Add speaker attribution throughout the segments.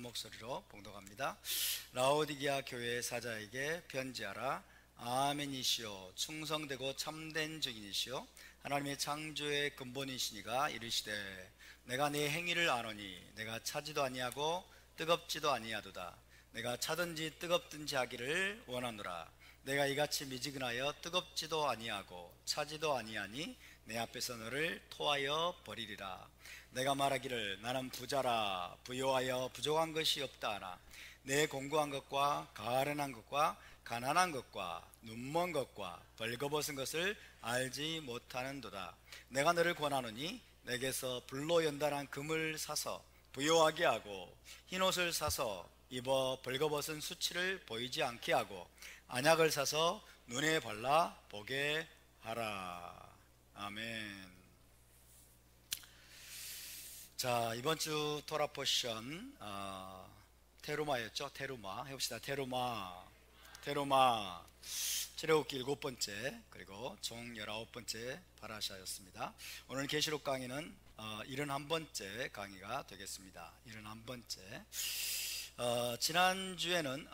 Speaker 1: 한 목소리로 봉독합니다. 라오디게아 교회 사자에게 편지하라. 아멘이시오. 충성되고 참된 증인이시오. 하나님의 창조의 근본이시니가 이르시되 내가 내 행위를 아노니 내가 차지도 아니하고 뜨겁지도 아니하도다. 내가 차든지 뜨겁든지 하기를 원하노라. 내가 이같이 미지근하여 뜨겁지도 아니하고 차지도 아니하니 내 앞에서 너를 토하여 버리리라. 내가 말하기를 나는 부자라 부요하여 부족한 것이 없다 하나 내 공고한 것과 가련한 것과 가난한 것과 눈먼 것과 벌거벗은 것을 알지 못하는도다. 내가 너를 권하노니 내게서 불로 연단한 금을 사서 부요하게 하고 흰옷을 사서 입어 벌거벗은 수치를 보이지 않게 하고 안약을 사서 눈에 발라 보게 하라. 아멘. 자, 이번 주 토라 포션 테루마였죠. 테루마 해봅시다. 테루마 출애굽기 7번째 그리고 종 19번째 파라샤였습니다. 오늘 계시록 강의는 71번째 강의가 되겠습니다. 71번째. 지난주에는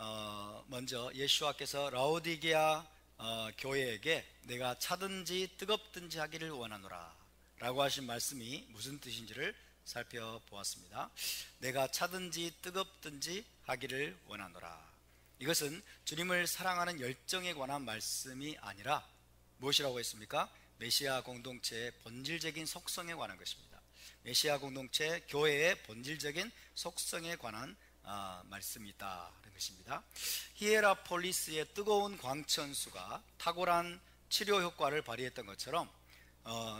Speaker 1: 먼저 예수와께서 라오디게아 교회에게 내가 차든지 뜨겁든지 하기를 원하노라 라고 하신 말씀이 무슨 뜻인지를 살펴보았습니다. 내가 차든지 뜨겁든지 하기를 원하노라. 이것은 주님을 사랑하는 열정에 관한 말씀이 아니라 무엇이라고 했습니까? 메시아 공동체의 본질적인 속성에 관한 것입니다. 메시아 공동체 교회의 본질적인 속성에 관한 말씀이다라는 것입니다. 히에라폴리스의 뜨거운 광천수가 탁월한 치료 효과를 발휘했던 것처럼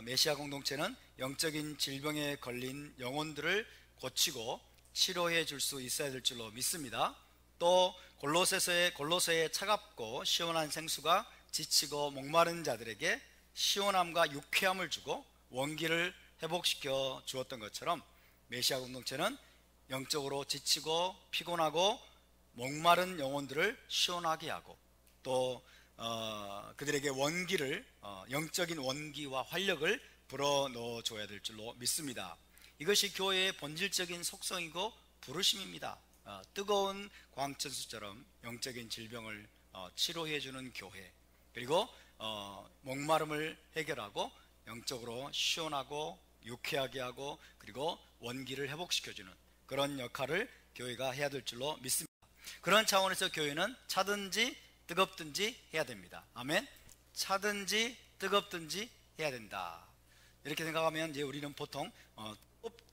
Speaker 1: 메시아 공동체는 영적인 질병에 걸린 영혼들을 고치고 치료해 줄 수 있어야 될 줄로 믿습니다. 또 골로새의 차갑고 시원한 생수가 지치고 목마른 자들에게 시원함과 유쾌함을 주고 원기를 회복시켜 주었던 것처럼 메시아 공동체는 영적으로 지치고 피곤하고 목마른 영혼들을 시원하게 하고 또 그들에게 원기를 영적인 원기와 활력을 불어넣어 줘야 될 줄로 믿습니다. 이것이 교회의 본질적인 속성이고 부르심입니다. 뜨거운 광천수처럼 영적인 질병을 치료해 주는 교회, 그리고 목마름을 해결하고 영적으로 시원하고 유쾌하게 하고 그리고 원기를 회복시켜 주는 그런 역할을 교회가 해야 될 줄로 믿습니다. 그런 차원에서 교회는 차든지 뜨겁든지 해야 됩니다. 아멘. 차든지 뜨겁든지 해야 된다. 이렇게 생각하면 이제 우리는 보통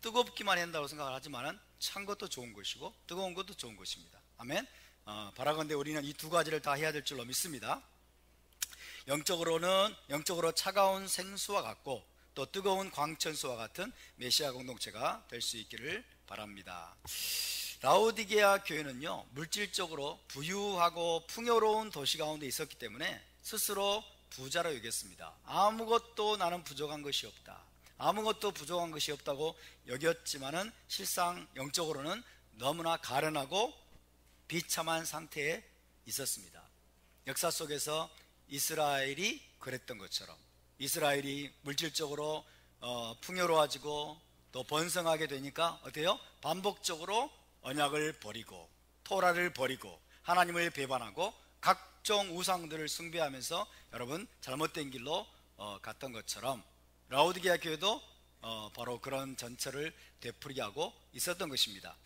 Speaker 1: 뜨겁기만 한다고 생각을 하지만은 찬 것도 좋은 것이고 뜨거운 것도 좋은 것입니다. 아멘. 바라건대 우리는 이 두 가지를 다 해야 될 줄로 믿습니다. 영적으로 차가운 생수와 같고 또 뜨거운 광천수와 같은 메시아 공동체가 될 수 있기를 바랍니다. 라오디게아 교회는요, 물질적으로 부유하고 풍요로운 도시 가운데 있었기 때문에 스스로 부자로 여겼습니다. 아무것도 나는 부족한 것이 없다, 아무것도 부족한 것이 없다고 여겼지만은 실상 영적으로는 너무나 가련하고 비참한 상태에 있었습니다. 역사 속에서 이스라엘이 그랬던 것처럼 이스라엘이 물질적으로 풍요로워지고 또 번성하게 되니까 어때요? 반복적으로 언약을 버리고 토라를 버리고 하나님을 배반하고 각종 우상들을 숭배하면서 여러분 잘못된 길로 갔던 것처럼 라오디게아 교회도 바로 그런 전철을 되풀이게 하고 있었던 것입니다.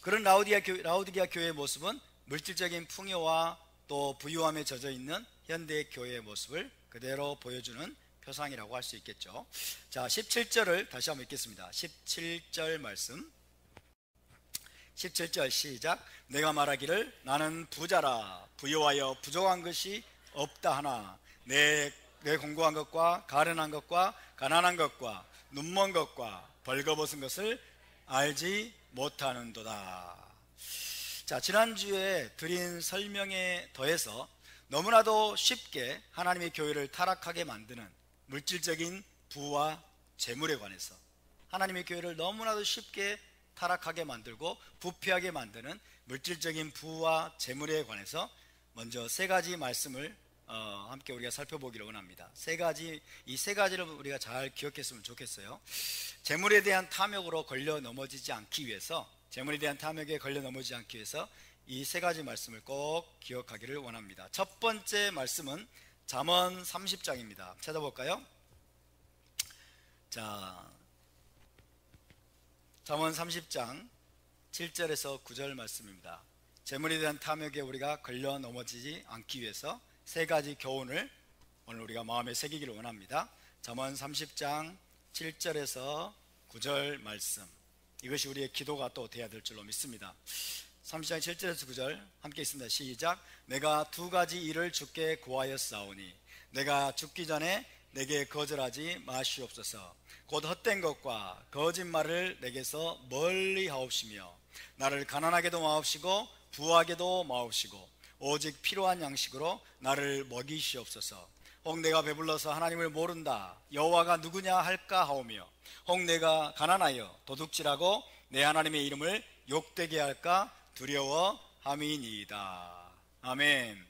Speaker 1: 그런 라오디게아 교회의 모습은 물질적인 풍요와 또 부유함에 젖어 있는 현대 교회의 모습을 그대로 보여주는 표상이라고 할 수 있겠죠. 자, 17절을 다시 한번 읽겠습니다. 17절 말씀. 17절 시작. 내가 말하기를 나는 부자라 부요하여 부족한 것이 없다 하나 내 공고한 것과 가련한 것과 가난한 것과 눈먼 것과 벌거벗은 것을 알지 못하는도다. 자, 지난주에 드린 설명에 더해서 너무나도 쉽게 하나님의 교회를 타락하게 만드는 물질적인 부와 재물에 관해서, 하나님의 교회를 너무나도 쉽게 타락하게 만들고 부패하게 만드는 물질적인 부와 재물에 관해서 먼저 세 가지 말씀을 함께 우리가 살펴보기를 원합니다. 이 세 가지를 우리가 잘 기억했으면 좋겠어요. 재물에 대한 탐욕으로 걸려 넘어지지 않기 위해서 재물에 대한 탐욕에 걸려 넘어지지 않기 위해서 이 세 가지 말씀을 꼭 기억하기를 원합니다. 첫 번째 말씀은 잠언 30장입니다. 찾아볼까요? 자, 잠언 30장 7절에서 9절 말씀입니다. 재물에 대한 탐욕에 우리가 걸려 넘어지지 않기 위해서 세 가지 교훈을 오늘 우리가 마음에 새기기를 원합니다. 잠언 30장 7절에서 9절 말씀, 이것이 우리의 기도가 또 돼야 될 줄로 믿습니다. 30장 7절에서 9절 함께 있습니다. 시작. 내가 두 가지 일을 주께 구하였사오니 내가 죽기 전에 내게 거절하지 마시옵소서. 곧 헛된 것과 거짓말을 내게서 멀리 하옵시며 나를 가난하게도 마옵시고 부하게도 마옵시고 오직 필요한 양식으로 나를 먹이시옵소서. 혹 내가 배불러서 하나님을 모른다 여호와가 누구냐 할까 하오며 혹 내가 가난하여 도둑질하고 내 하나님의 이름을 욕되게 할까 두려워함이니이다. 아멘.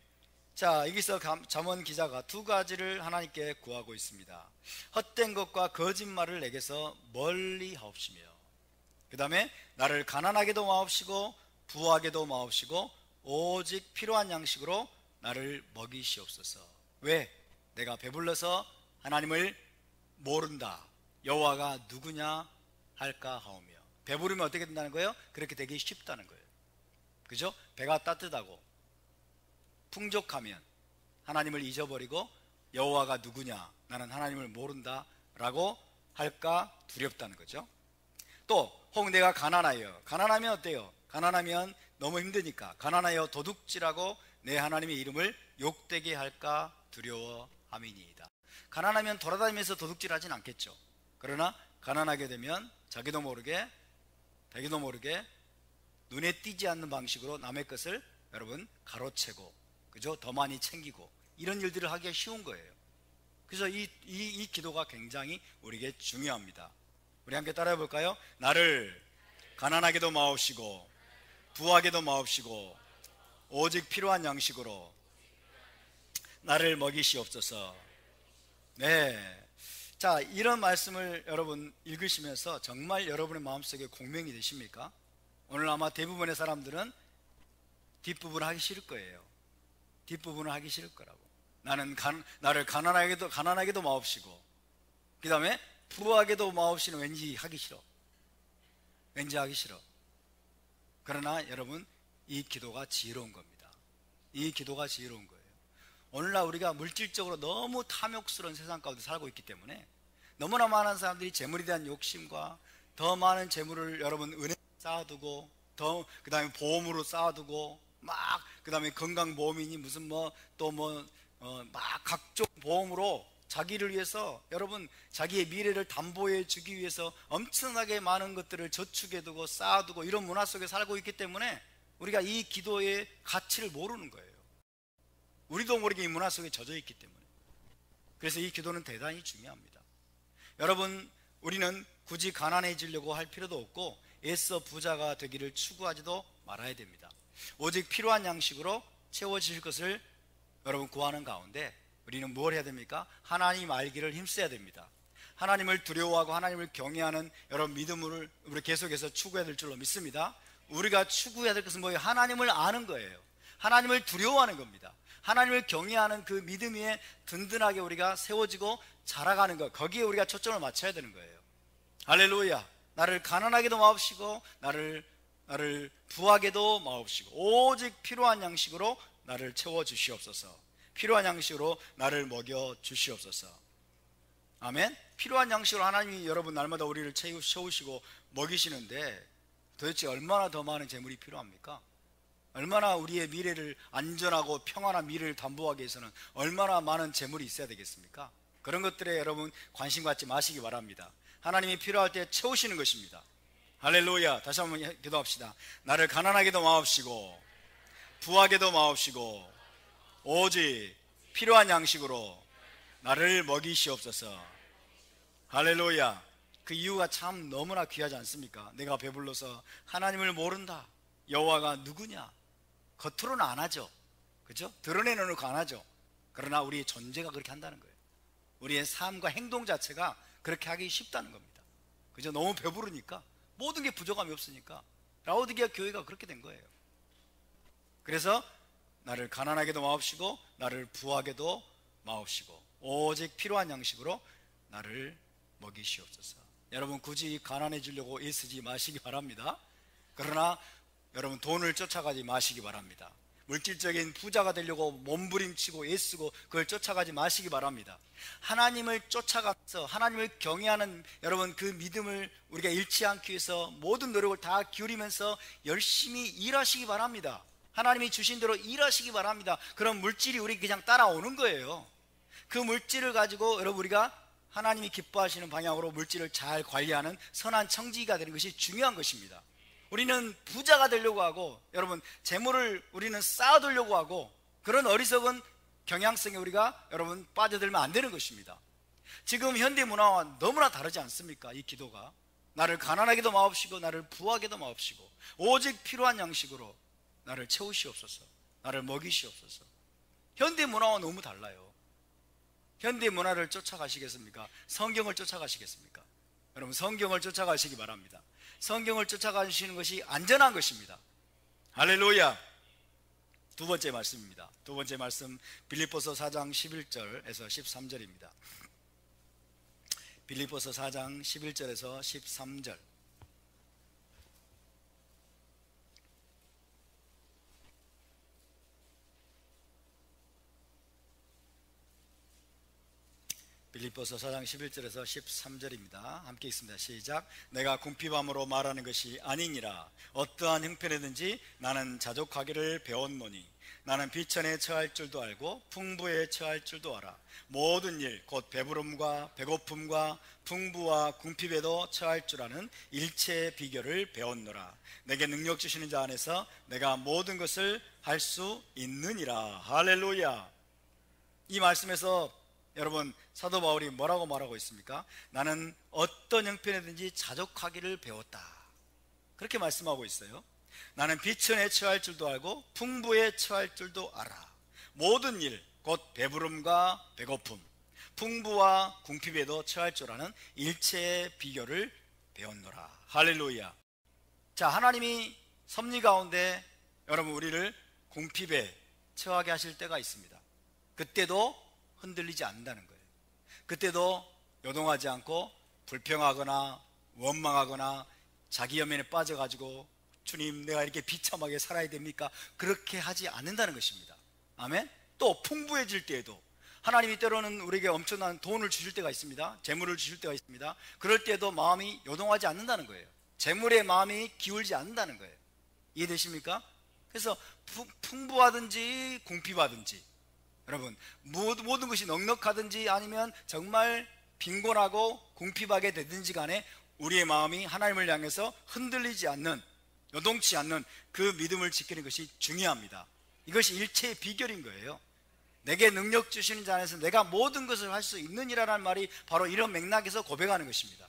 Speaker 1: 자, 여기서 잠언 기자가 두 가지를 하나님께 구하고 있습니다. 헛된 것과 거짓말을 내게서 멀리 하옵시며, 그 다음에 나를 가난하게도 마옵시고 부하게도 마옵시고 오직 필요한 양식으로 나를 먹이시옵소서. 왜? 내가 배불러서 하나님을 모른다 여호와가 누구냐 할까 하오며. 배부르면 어떻게 된다는 거예요? 그렇게 되기 쉽다는 거예요. 그죠? 배가 따뜻하고 풍족하면 하나님을 잊어버리고 여호와가 누구냐, 나는 하나님을 모른다 라고 할까 두렵다는 거죠. 또 혹 내가 가난하여, 가난하면 어때요? 가난하면 너무 힘드니까 가난하여 도둑질하고 내 하나님의 이름을 욕되게 할까 두려워함이니이다. 가난하면 돌아다니면서 도둑질하진 않겠죠. 그러나 가난하게 되면 자기도 모르게 자기도 모르게 눈에 띄지 않는 방식으로 남의 것을 여러분 가로채고, 그죠? 더 많이 챙기고 이런 일들을 하기가 쉬운 거예요. 그래서 이 기도가 굉장히 우리에게 중요합니다. 우리 함께 따라해 볼까요? 나를 가난하게도 마옵시고 부하게도 마옵시고 오직 필요한 양식으로 나를 먹이시옵소서. 네. 자, 이런 말씀을 여러분 읽으시면서 정말 여러분의 마음속에 공명이 되십니까? 오늘 아마 대부분의 사람들은 뒷부분을 하기 싫을 거예요. 뒷부분을 하기 싫을 거라고. 나를 가난하게도 마옵시고, 그 다음에 부하게도 마옵시는 왠지 하기 싫어. 왠지 하기 싫어. 그러나 여러분, 이 기도가 지혜로운 겁니다. 이 기도가 지혜로운 거예요. 오늘날 우리가 물질적으로 너무 탐욕스러운 세상 가운데 살고 있기 때문에 너무나 많은 사람들이 재물에 대한 욕심과 더 많은 재물을 여러분 은행에 쌓아두고, 더 그 다음에 보험으로 쌓아두고, 막 그 다음에 건강보험이니 무슨 막 각종 보험으로 자기를 위해서, 여러분 자기의 미래를 담보해 주기 위해서 엄청나게 많은 것들을 저축해두고 쌓아두고 이런 문화 속에 살고 있기 때문에 우리가 이 기도의 가치를 모르는 거예요. 우리도 모르게 이 문화 속에 젖어 있기 때문에. 그래서 이 기도는 대단히 중요합니다. 여러분, 우리는 굳이 가난해지려고 할 필요도 없고 애써 부자가 되기를 추구하지도 말아야 됩니다. 오직 필요한 양식으로 채워질 것을 여러분 구하는 가운데 우리는 뭘 해야 됩니까? 하나님 알기를 힘써야 됩니다. 하나님을 두려워하고 하나님을 경외하는 여러분 믿음을 우리 계속해서 추구해야 될 줄로 믿습니다. 우리가 추구해야 될 것은 뭐예요? 하나님을 아는 거예요. 하나님을 두려워하는 겁니다. 하나님을 경외하는 그 믿음 위에 든든하게 우리가 세워지고 자라가는 것, 거기에 우리가 초점을 맞춰야 되는 거예요. 할렐루야. 나를 가난하게도 마옵시고 나를 부하게도 마옵시고 오직 필요한 양식으로 나를 채워주시옵소서. 필요한 양식으로 나를 먹여주시옵소서. 아멘. 필요한 양식으로 하나님이 여러분 날마다 우리를 채우시고 먹이시는데 도대체 얼마나 더 많은 재물이 필요합니까? 얼마나 우리의 미래를, 안전하고 평안한 미래를 담보하기 위해서는 얼마나 많은 재물이 있어야 되겠습니까? 그런 것들에 여러분 관심 갖지 마시기 바랍니다. 하나님이 필요할 때 채우시는 것입니다. 할렐루야. 다시 한번 기도합시다. 나를 가난하게도 마옵시고 부하게도 마옵시고 오직 필요한 양식으로 나를 먹이시옵소서. 할렐루야. 그 이유가 참 너무나 귀하지 않습니까? 내가 배불러서 하나님을 모른다 여호와가 누구냐, 겉으로는 안 하죠. 그죠? 드러내놓고 안 하죠. 그러나 우리의 존재가 그렇게 한다는 거예요. 우리의 삶과 행동 자체가 그렇게 하기 쉽다는 겁니다. 그죠? 너무 배부르니까, 모든 게 부족함이 없으니까 라오디게아 교회가 그렇게 된 거예요. 그래서 나를 가난하게도 마옵시고 나를 부하게도 마옵시고 오직 필요한 양식으로 나를 먹이시옵소서. 여러분 굳이 가난해지려고 애쓰지 마시기 바랍니다. 그러나 여러분 돈을 쫓아가지 마시기 바랍니다. 물질적인 부자가 되려고 몸부림치고 애쓰고 그걸 쫓아가지 마시기 바랍니다. 하나님을 쫓아가서 하나님을 경외하는 여러분 그 믿음을 우리가 잃지 않기 위해서 모든 노력을 다 기울이면서 열심히 일하시기 바랍니다. 하나님이 주신 대로 일하시기 바랍니다. 그럼 물질이 우리 그냥 따라오는 거예요. 그 물질을 가지고 여러분 우리가 하나님이 기뻐하시는 방향으로 물질을 잘 관리하는 선한 청지기가 되는 것이 중요한 것입니다. 우리는 부자가 되려고 하고 여러분 재물을 우리는 쌓아두려고 하고 그런 어리석은 경향성에 우리가 여러분 빠져들면 안 되는 것입니다. 지금 현대 문화와 너무나 다르지 않습니까? 이 기도가 나를 가난하게도 마옵시고 나를 부하게도 마옵시고 오직 필요한 양식으로 나를 채우시옵소서. 나를 먹이시옵소서. 현대 문화와 너무 달라요. 현대 문화를 쫓아가시겠습니까? 성경을 쫓아가시겠습니까? 여러분 성경을 쫓아가시기 바랍니다. 성경을 쫓아가시는 것이 안전한 것입니다. 할렐루야. 두 번째 말씀입니다. 두 번째 말씀 빌립보서 4장 11절에서 13절입니다. 빌립보서 4장 11절에서 13절. 빌립보서 4장 11절에서 13절입니다. 함께 읽습니다. 시작. 내가 궁핍함으로 말하는 것이 아니니라. 어떠한 형편이든지 나는 자족하기를 배웠노니 나는 비천에 처할 줄도 알고 풍부에 처할 줄도 알아. 모든 일 곧 배부름과 배고픔과 풍부와 궁핍에도 처할 줄 아는 일체의 비결을 배웠노라. 내게 능력 주시는 자 안에서 내가 모든 것을 할 수 있느니라. 할렐루야. 이 말씀에서 여러분 사도 바울이 뭐라고 말하고 있습니까? 나는 어떤 형편이든지 자족하기를 배웠다. 그렇게 말씀하고 있어요. 나는 비천에 처할 줄도 알고 풍부에 처할 줄도 알아. 모든 일 곧 배부름과 배고픔 풍부와 궁핍에도 처할 줄 아는 일체의 비결을 배웠노라. 할렐루야. 자, 하나님이 섭리 가운데 여러분 우리를 궁핍에 처하게 하실 때가 있습니다. 그때도 흔들리지 않는다는 거예요. 그때도 요동하지 않고 불평하거나 원망하거나 자기 연민에 빠져가지고 주님 내가 이렇게 비참하게 살아야 됩니까? 그렇게 하지 않는다는 것입니다. 아멘. 또 풍부해질 때에도 하나님이 때로는 우리에게 엄청난 돈을 주실 때가 있습니다. 재물을 주실 때가 있습니다. 그럴 때도 마음이 요동하지 않는다는 거예요. 재물에 마음이 기울지 않는다는 거예요. 이해되십니까? 그래서 풍부하든지 궁핍하든지 여러분 모든 것이 넉넉하든지 아니면 정말 빈곤하고 궁핍하게 되든지 간에 우리의 마음이 하나님을 향해서 흔들리지 않는 요동치 않는 그 믿음을 지키는 것이 중요합니다. 이것이 일체의 비결인 거예요. 내게 능력 주시는 자 안에서 내가 모든 것을 할 수 있느니라는 말이 바로 이런 맥락에서 고백하는 것입니다.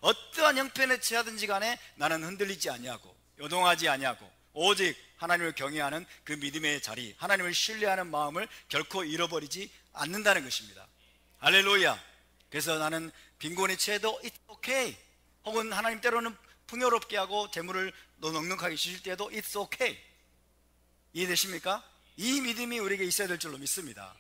Speaker 1: 어떠한 형편에 처하든지 간에 나는 흔들리지 아니하고 요동하지 아니하고 오직 하나님을 경외하는 그 믿음의 자리, 하나님을 신뢰하는 마음을 결코 잃어버리지 않는다는 것입니다. 할렐루야. 그래서 나는 빈곤에 처해도 it's okay, 혹은 하나님 때로는 풍요롭게 하고 재물을 넉넉하게 주실 때도 it's okay. 이해되십니까? 이 믿음이 우리에게 있어야 될 줄로 믿습니다.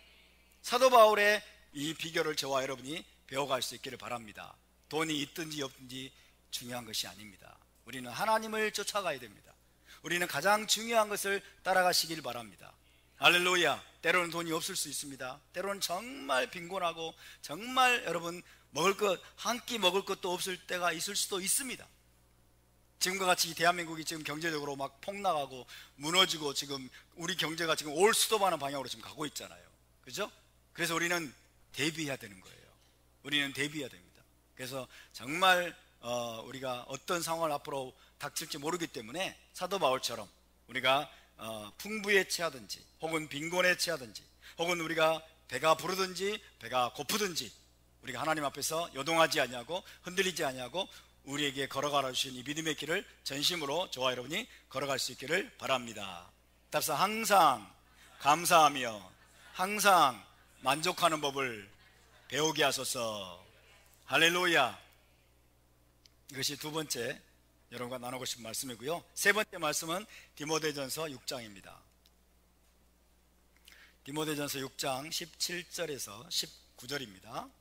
Speaker 1: 사도 바울의 이 비결을 저와 여러분이 배워갈 수 있기를 바랍니다. 돈이 있든지 없든지 중요한 것이 아닙니다. 우리는 하나님을 쫓아가야 됩니다. 우리는 가장 중요한 것을 따라가시길 바랍니다. 할렐루야. 때로는 돈이 없을 수 있습니다. 때로는 정말 빈곤하고 정말 여러분 먹을 것 한 끼 먹을 것도 없을 때가 있을 수도 있습니다. 지금과 같이 대한민국이 지금 경제적으로 막 폭락하고 무너지고 지금 우리 경제가 지금 올 수도만한 방향으로 지금 가고 있잖아요. 그죠? 그래서 우리는 대비해야 되는 거예요. 우리는 대비해야 됩니다. 그래서 정말 우리가 어떤 상황을 앞으로 닥칠지 모르기 때문에 사도 바울처럼 우리가 풍부에 처하든지 혹은 빈곤에 처하든지 혹은 우리가 배가 부르든지 배가 고프든지 우리가 하나님 앞에서 요동하지 아니하고 흔들리지 아니하고 우리에게 걸어가라 주신 이 믿음의 길을 전심으로 저와 여러분이 걸어갈 수 있기를 바랍니다. 따라서 항상 감사하며 항상 만족하는 법을 배우게 하소서. 할렐루야. 이것이 두 번째 여러분과 나누고 싶은 말씀이고요. 세 번째 말씀은 디모데전서 6장입니다. 디모데전서 6장 17절에서 19절입니다.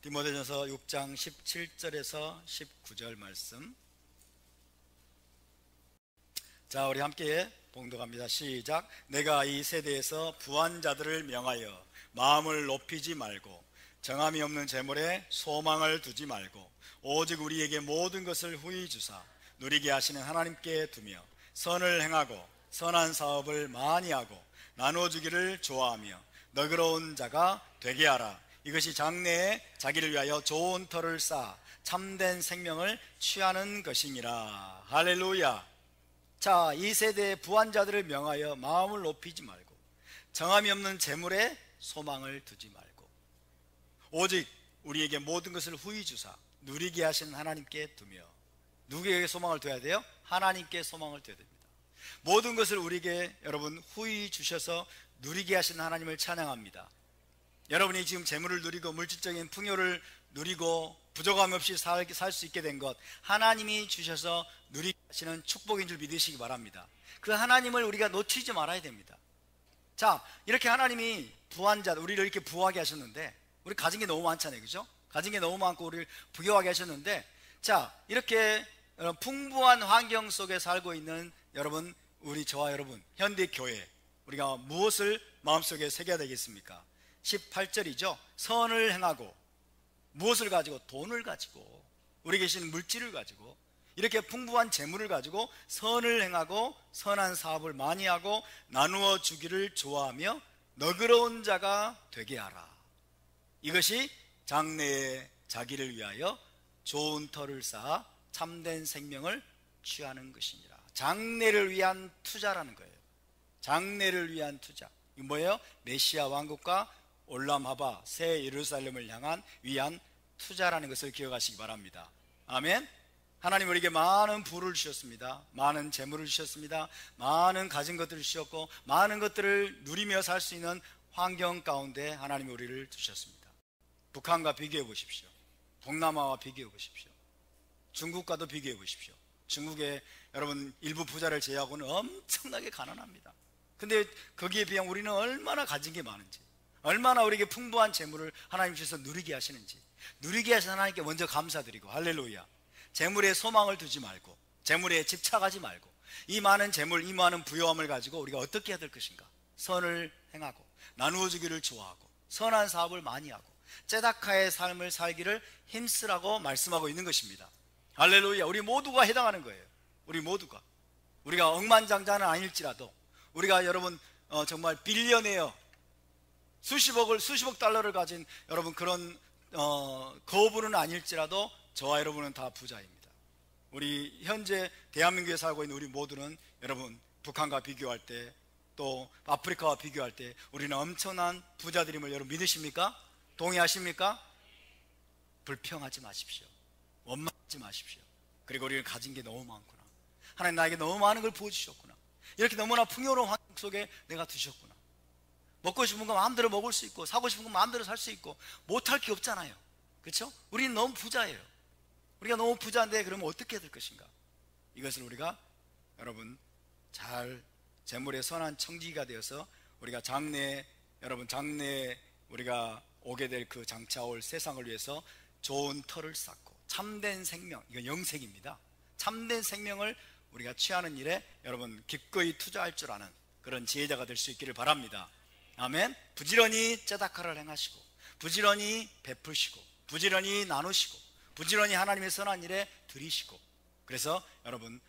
Speaker 1: 디모데전서 6장 17절에서 19절 말씀. 자, 우리 함께 봉독합니다. 시작. 내가 이 세대에서 부한 자들을 명하여 마음을 높이지 말고 정함이 없는 재물에 소망을 두지 말고 오직 우리에게 모든 것을 후히 주사 누리게 하시는 하나님께 두며 선을 행하고 선한 사업을 많이 하고 나눠주기를 좋아하며 너그러운 자가 되게 하라. 이것이 장래에 자기를 위하여 좋은 터를 쌓아 참된 생명을 취하는 것이니라. 할렐루야. 자, 이 세대의 부한 자들을 명하여 마음을 높이지 말고 정함이 없는 재물에 소망을 두지 말고 오직 우리에게 모든 것을 후히 주사 누리게 하신 하나님께 두며. 누구에게 소망을 둬야 돼요? 하나님께 소망을 둬야 됩니다. 모든 것을 우리에게 여러분 후히 주셔서 누리게 하신 하나님을 찬양합니다. 여러분이 지금 재물을 누리고 물질적인 풍요를 누리고 부족함 없이 살 수 있게 된 것, 하나님이 주셔서 누리게 하시는 축복인 줄 믿으시기 바랍니다. 그 하나님을 우리가 놓치지 말아야 됩니다. 자, 이렇게 하나님이 부한 자, 우리를 이렇게 부하게 하셨는데, 우리 가진 게 너무 많잖아요, 그죠? 가진 게 너무 많고 우리를 부유하게 하셨는데, 자, 이렇게 풍부한 환경 속에 살고 있는 여러분, 우리 저와 여러분, 현대 교회, 우리가 무엇을 마음속에 새겨야 되겠습니까? 18절이죠. 선을 행하고, 무엇을 가지고? 돈을 가지고, 우리 계신 물질을 가지고, 이렇게 풍부한 재물을 가지고 선을 행하고 선한 사업을 많이 하고 나누어 주기를 좋아하며 너그러운 자가 되게 하라. 이것이 장래에 자기를 위하여 좋은 터를 쌓아 참된 생명을 취하는 것이니라. 장래를 위한 투자라는 거예요. 장래를 위한 투자. 이거 뭐예요? 메시아 왕국과 올람하바 새 예루살렘을 향한 위한 투자라는 것을 기억하시기 바랍니다. 아멘. 하나님 우리에게 많은 부를 주셨습니다. 많은 재물을 주셨습니다. 많은 가진 것들을 주셨고 많은 것들을 누리며 살 수 있는 환경 가운데 하나님이 우리를 두셨습니다. 북한과 비교해 보십시오. 동남아와 비교해 보십시오. 중국과도 비교해 보십시오. 중국의 여러분 일부 부자를 제외하고는 엄청나게 가난합니다. 근데 거기에 비하면 우리는 얼마나 가진 게 많은지, 얼마나 우리에게 풍부한 재물을 하나님 주셔서 누리게 하시는지, 누리게 하신 하나님께 먼저 감사드리고, 할렐루야. 재물에 소망을 두지 말고 재물에 집착하지 말고 이 많은 재물, 이 많은 부요함을 가지고 우리가 어떻게 해야 될 것인가? 선을 행하고 나누어 주기를 좋아하고 선한 사업을 많이 하고 째다카의 삶을 살기를 힘쓰라고 말씀하고 있는 것입니다. 할렐루야. 우리 모두가 해당하는 거예요. 우리 모두가. 우리가 억만장자는 아닐지라도 우리가 여러분 정말 빌리어네어 수십억 달러를 가진 여러분 그런 거부는 아닐지라도 저와 여러분은 다 부자입니다. 우리 현재 대한민국에 살고 있는 우리 모두는 여러분 북한과 비교할 때 또 아프리카와 비교할 때 우리는 엄청난 부자들임을 여러분 믿으십니까? 동의하십니까? 불평하지 마십시오. 원망하지 마십시오. 그리고 우리는 가진 게 너무 많구나. 하나님 나에게 너무 많은 걸 부어주셨구나. 이렇게 너무나 풍요로운 환경 속에 내가 두셨구나. 먹고 싶은 거 마음대로 먹을 수 있고 사고 싶은 거 마음대로 살 수 있고 못할 게 없잖아요. 그렇죠? 우리는 너무 부자예요. 우리가 너무 부자인데 그러면 어떻게 해야 될 것인가? 이것을 우리가 여러분 잘 재물의 선한 청지기가 되어서 우리가 장래에 우리가 오게 될 그 장차올 세상을 위해서 좋은 터를 쌓고 참된 생명, 이건 영생입니다. 참된 생명을 우리가 취하는 일에 여러분 기꺼이 투자할 줄 아는 그런 지혜자가 될 수 있기를 바랍니다. 아멘. 부지런히 째다카를 행하시고 부지런히 베푸시고 부지런히 나누시고 부지런히 하나님의 선한 일에 들이시고, 그래서 여러분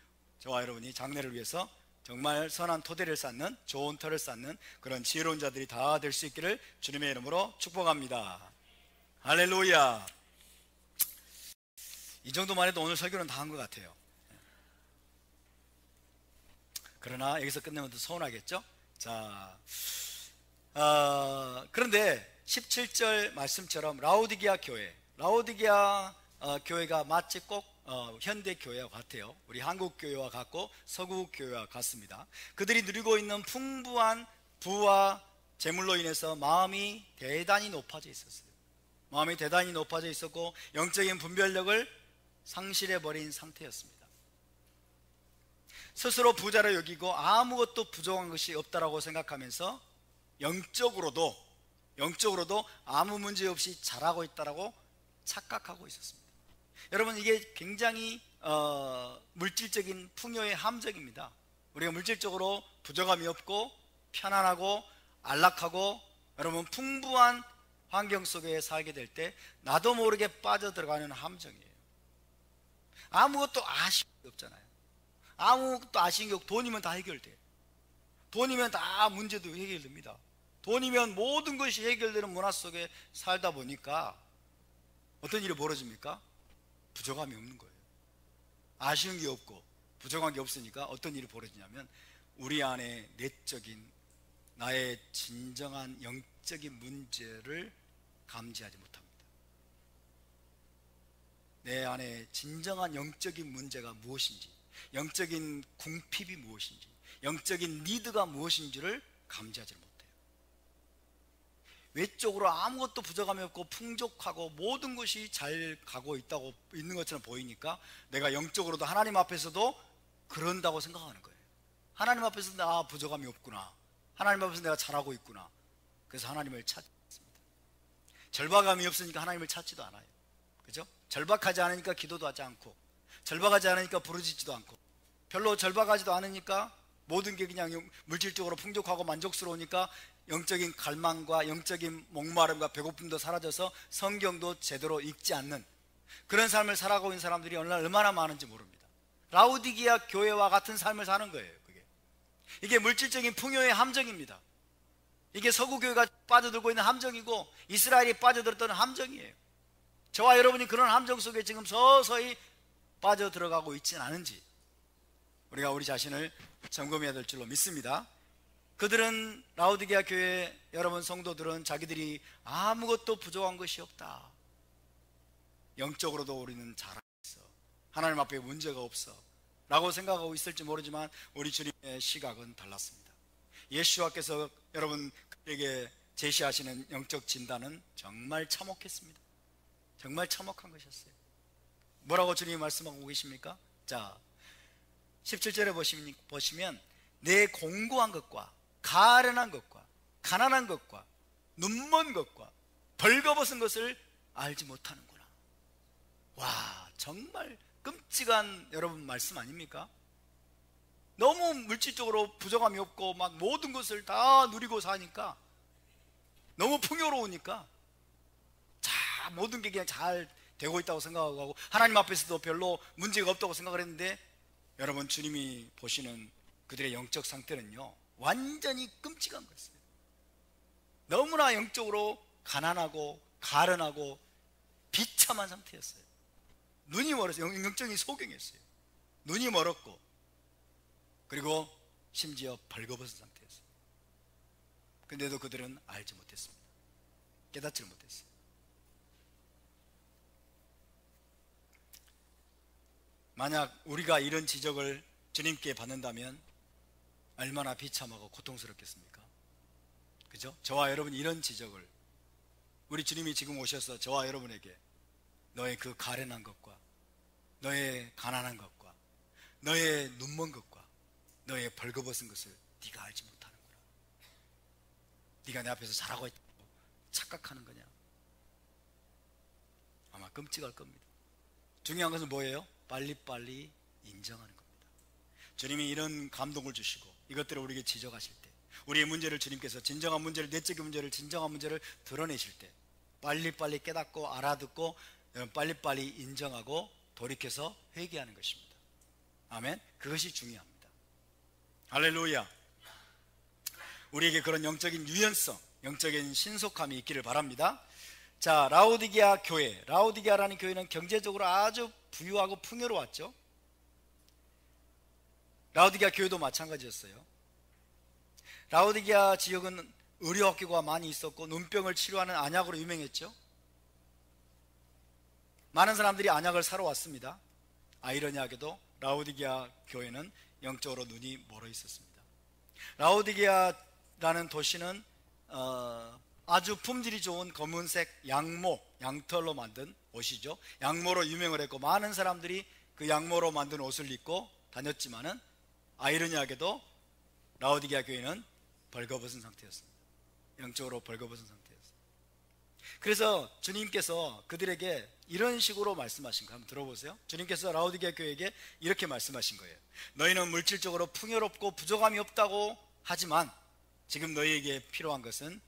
Speaker 1: 저와 여러분이 장래를 위해서 정말 선한 토대를 쌓는, 좋은 터를 쌓는 그런 지혜로운 자들이 다 될 수 있기를 주님의 이름으로 축복합니다. 할렐루야. 이 정도만 해도 오늘 설교는 다 한 것 같아요. 그러나 여기서 끝내면 또 서운하겠죠? 자, 그런데 17절 말씀처럼 라오디게아 교회가 마치 꼭 현대 교회와 같아요. 우리 한국 교회와 같고 서구 교회와 같습니다. 그들이 누리고 있는 풍부한 부와 재물로 인해서 마음이 대단히 높아져 있었어요. 마음이 대단히 높아져 있었고 영적인 분별력을 상실해버린 상태였습니다. 스스로 부자로 여기고 아무것도 부족한 것이 없다라고 생각하면서 영적으로도 아무 문제 없이 잘하고 있다라고 착각하고 있었습니다. 여러분, 이게 굉장히 물질적인 풍요의 함정입니다. 우리가 물질적으로 부족함이 없고 편안하고 안락하고 여러분 풍부한 환경 속에 살게 될 때 나도 모르게 빠져들어가는 함정이에요. 아무것도 아쉬운 게 없잖아요. 아무것도 아쉬운 게 없고 돈이면 다 해결돼요. 돈이면 다 문제도 해결됩니다. 돈이면 모든 것이 해결되는 문화 속에 살다 보니까 어떤 일이 벌어집니까? 부족함이 없는 거예요. 아쉬운 게 없고 부족한 게 없으니까 어떤 일이 벌어지냐면 우리 안에 내적인 나의 진정한 영적인 문제를 감지하지 못합니다. 내 안에 진정한 영적인 문제가 무엇인지, 영적인 궁핍이 무엇인지, 영적인 니드가 무엇인지를 감지하지 못해요. 외적으로 아무것도 부족함이 없고 풍족하고 모든 것이 잘 가고 있는 것처럼 보이니까 내가 영적으로도 하나님 앞에서도 그런다고 생각하는 거예요. 하나님 앞에서 나 부족함이 없구나, 하나님 앞에서 내가 잘하고 있구나. 그래서 하나님을 찾습니다. 절박함이 없으니까 하나님을 찾지도 않아요. 그죠? 절박하지 않으니까 기도도 하지 않고, 절박하지 않으니까 부르짖지도 않고, 별로 절박하지도 않으니까 모든 게 그냥 물질적으로 풍족하고 만족스러우니까 영적인 갈망과 영적인 목마름과 배고픔도 사라져서 성경도 제대로 읽지 않는 그런 삶을 살아가고 있는 사람들이 얼마나 많은지 모릅니다. 라우디게아 교회와 같은 삶을 사는 거예요. 이게 물질적인 풍요의 함정입니다. 이게 서구 교회가 빠져들고 있는 함정이고 이스라엘이 빠져들었던 함정이에요. 저와 여러분이 그런 함정 속에 지금 서서히 빠져들어가고 있지는 않은지 우리가 우리 자신을 점검해야 될 줄로 믿습니다. 그들은, 라우디게아 교회 여러분 성도들은 자기들이 아무것도 부족한 것이 없다, 영적으로도 우리는 잘하고 있어, 하나님 앞에 문제가 없어 라고 생각하고 있을지 모르지만 우리 주님의 시각은 달랐습니다. 예수와께서 여러분 그에게 제시하시는 영적 진단은 정말 참혹했습니다. 정말 참혹한 것이었어요. 뭐라고 주님이 말씀하고 계십니까? 자, 17절에 보시면 내 공고한 것과 가련한 것과 가난한 것과 눈먼 것과 벌거벗은 것을 알지 못하는구나. 와, 정말 끔찍한 여러분 말씀 아닙니까? 너무 물질적으로 부족함이 없고 막 모든 것을 다 누리고 사니까, 너무 풍요로우니까 모든 게 그냥 잘 되고 있다고 생각하고 하나님 앞에서도 별로 문제가 없다고 생각을 했는데, 여러분 주님이 보시는 그들의 영적 상태는요 완전히 끔찍한 거였어요. 너무나 영적으로 가난하고 가련하고 비참한 상태였어요. 눈이 멀었어요. 영적인 소경이었어요. 눈이 멀었고 그리고 심지어 벌거벗은 상태였어요. 근데도 그들은 알지 못했습니다. 깨닫지를 못했어요. 만약 우리가 이런 지적을 주님께 받는다면 얼마나 비참하고 고통스럽겠습니까? 그죠? 저와 여러분이 이런 지적을, 우리 주님이 지금 오셔서 저와 여러분에게 너의 그 가련한 것과 너의 가난한 것과 너의 눈먼 것과 너의 벌거벗은 것을 네가 알지 못하는구나, 네가 내 앞에서 잘하고 있다고 착각하는 거냐, 아마 끔찍할 겁니다. 중요한 것은 뭐예요? 빨리빨리 인정하는 겁니다. 주님이 이런 감동을 주시고 이것들을 우리에게 지적하실 때, 우리의 문제를 주님께서 진정한 문제를, 내적인 문제를, 진정한 문제를 드러내실 때 빨리빨리 깨닫고 알아듣고 빨리빨리 인정하고 돌이켜서 회개하는 것입니다. 아멘. 그것이 중요합니다. 할렐루야. 우리에게 그런 영적인 유연성, 영적인 신속함이 있기를 바랍니다. 자, 라우디게아 교회, 라우디게아라는 교회는 경제적으로 아주 부유하고 풍요로웠죠. 라우디게아 교회도 마찬가지였어요. 라우디게아 지역은 의료학교가 많이 있었고 눈병을 치료하는 안약으로 유명했죠. 많은 사람들이 안약을 사러 왔습니다. 아이러니하게도 라우디게아 교회는 영적으로 눈이 멀어 있었습니다. 라우디게아라는 도시는 아주 품질이 좋은 검은색 양모, 양털로 만든 옷이죠. 양모로 유명을 했고 많은 사람들이 그 양모로 만든 옷을 입고 다녔지만은 아이러니하게도 라오디게아 교회는 벌거벗은 상태였습니다. 영적으로 벌거벗은 상태였어요. 그래서 주님께서 그들에게 이런 식으로 말씀하신 거 한번 들어보세요. 주님께서 라오디게아 교회에게 이렇게 말씀하신 거예요. 너희는 물질적으로 풍요롭고 부족함이 없다고 하지만 지금 너희에게 필요한 것은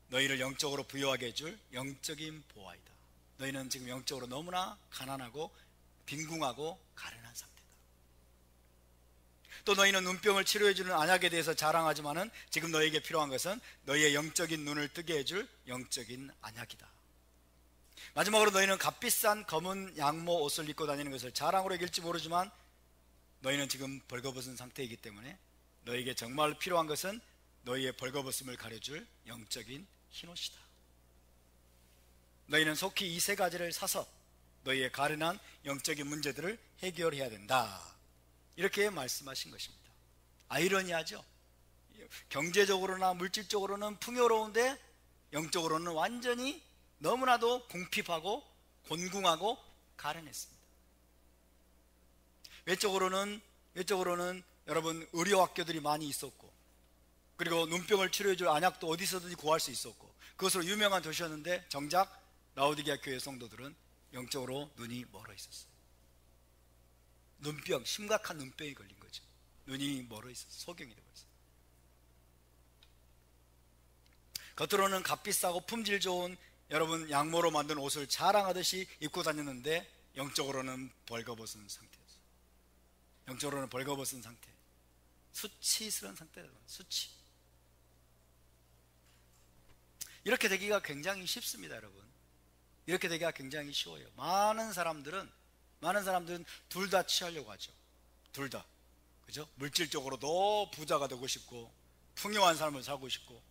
Speaker 1: 너희를 영적으로 부유하게 해줄 영적인 보화이다. 너희는 지금 영적으로 너무나 가난하고 빈궁하고 가련한 상태다. 또 너희는 눈병을 치료해주는 안약에 대해서 자랑하지만은 지금 너희에게 필요한 것은 너희의 영적인 눈을 뜨게 해줄 영적인 안약이다. 마지막으로 너희는 값비싼 검은 양모 옷을 입고 다니는 것을 자랑으로 여길지 모르지만 너희는 지금 벌거벗은 상태이기 때문에 너희에게 정말 필요한 것은 너희의 벌거벗음을 가려줄 영적인 흰옷이다. 너희는 속히 이 세 가지를 사서 너희의 가련한 영적인 문제들을 해결해야 된다. 이렇게 말씀하신 것입니다. 아이러니하죠? 경제적으로나 물질적으로는 풍요로운데 영적으로는 완전히 너무나도 궁핍하고 곤궁하고 가련했습니다. 외적으로는 여러분 의료학교들이 많이 있었고, 그리고 눈병을 치료해줄 안약도 어디서든지 구할 수 있었고, 그것으로 유명한 도시였는데 정작 라오디게아 교회 성도들은 영적으로 눈이 멀어 있었어요. 눈병, 심각한 눈병이 걸린 거죠. 눈이 멀어 있었어요. 소경이 되어버렸어요. 겉으로는 값비싸고 품질 좋은 여러분 양모로 만든 옷을 자랑하듯이 입고 다녔는데 영적으로는 벌거벗은 상태였어요. 영적으로는 벌거벗은 상태, 수치스러운 상태예요. 수치. 이렇게 되기가 굉장히 쉽습니다, 여러분. 이렇게 되기가 굉장히 쉬워요. 많은 사람들은 둘 다 취하려고 하죠. 둘 다. 그죠? 물질적으로도 부자가 되고 싶고 풍요한 삶을 살고 싶고,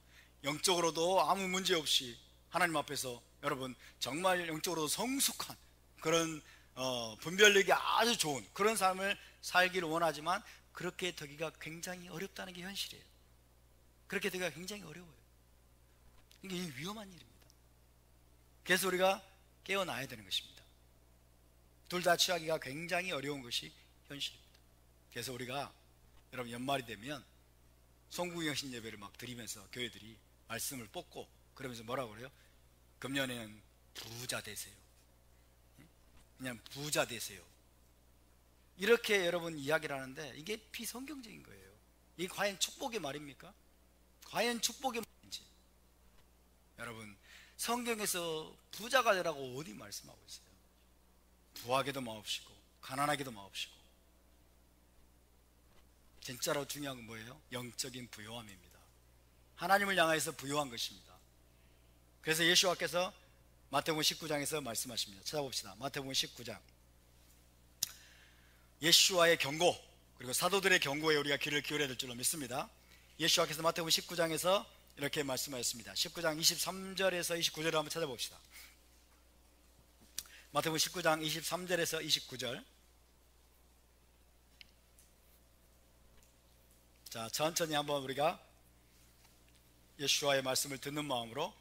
Speaker 1: 영적으로도 아무 문제 없이 하나님 앞에서 여러분 정말 영적으로 성숙한 그런 분별력이 아주 좋은 그런 삶을 살기를 원하지만 그렇게 되기가 굉장히 어렵다는 게 현실이에요. 그렇게 되기가 굉장히 어려워요. 이게 위험한 일입니다. 그래서 우리가 깨어나야 되는 것입니다. 둘 다 취하기가 굉장히 어려운 것이 현실입니다. 그래서 우리가 여러분 연말이 되면 송구영신 예배를 막 드리면서 교회들이 말씀을 뽑고 그러면서 뭐라고 그래요? 금년에는 부자 되세요. 그냥 부자 되세요. 이렇게 여러분 이야기를 하는데 이게 비성경적인 거예요. 이게 과연 축복의 말입니까? 과연 축복의 말인지. 여러분 성경에서 부자가 되라고 어디 말씀하고 있어요? 부하게도 마옵시고 가난하게도 마옵시고. 진짜로 중요한 건 뭐예요? 영적인 부요함입니다. 하나님을 향해서 부요한 것입니다. 그래서 예수와께서 마태복음 19장에서 말씀하십니다. 찾아봅시다. 마태복음 19장. 예수와의 경고, 그리고 사도들의 경고에 우리가 귀를 기울여야 될 줄로 믿습니다. 예수와께서 마태복음 19장에서 이렇게 말씀하셨습니다. 19장 23절에서 29절을 한번 찾아봅시다. 마태복음 19장 23절에서 29절. 자, 천천히 한번 우리가 예수와의 말씀을 듣는 마음으로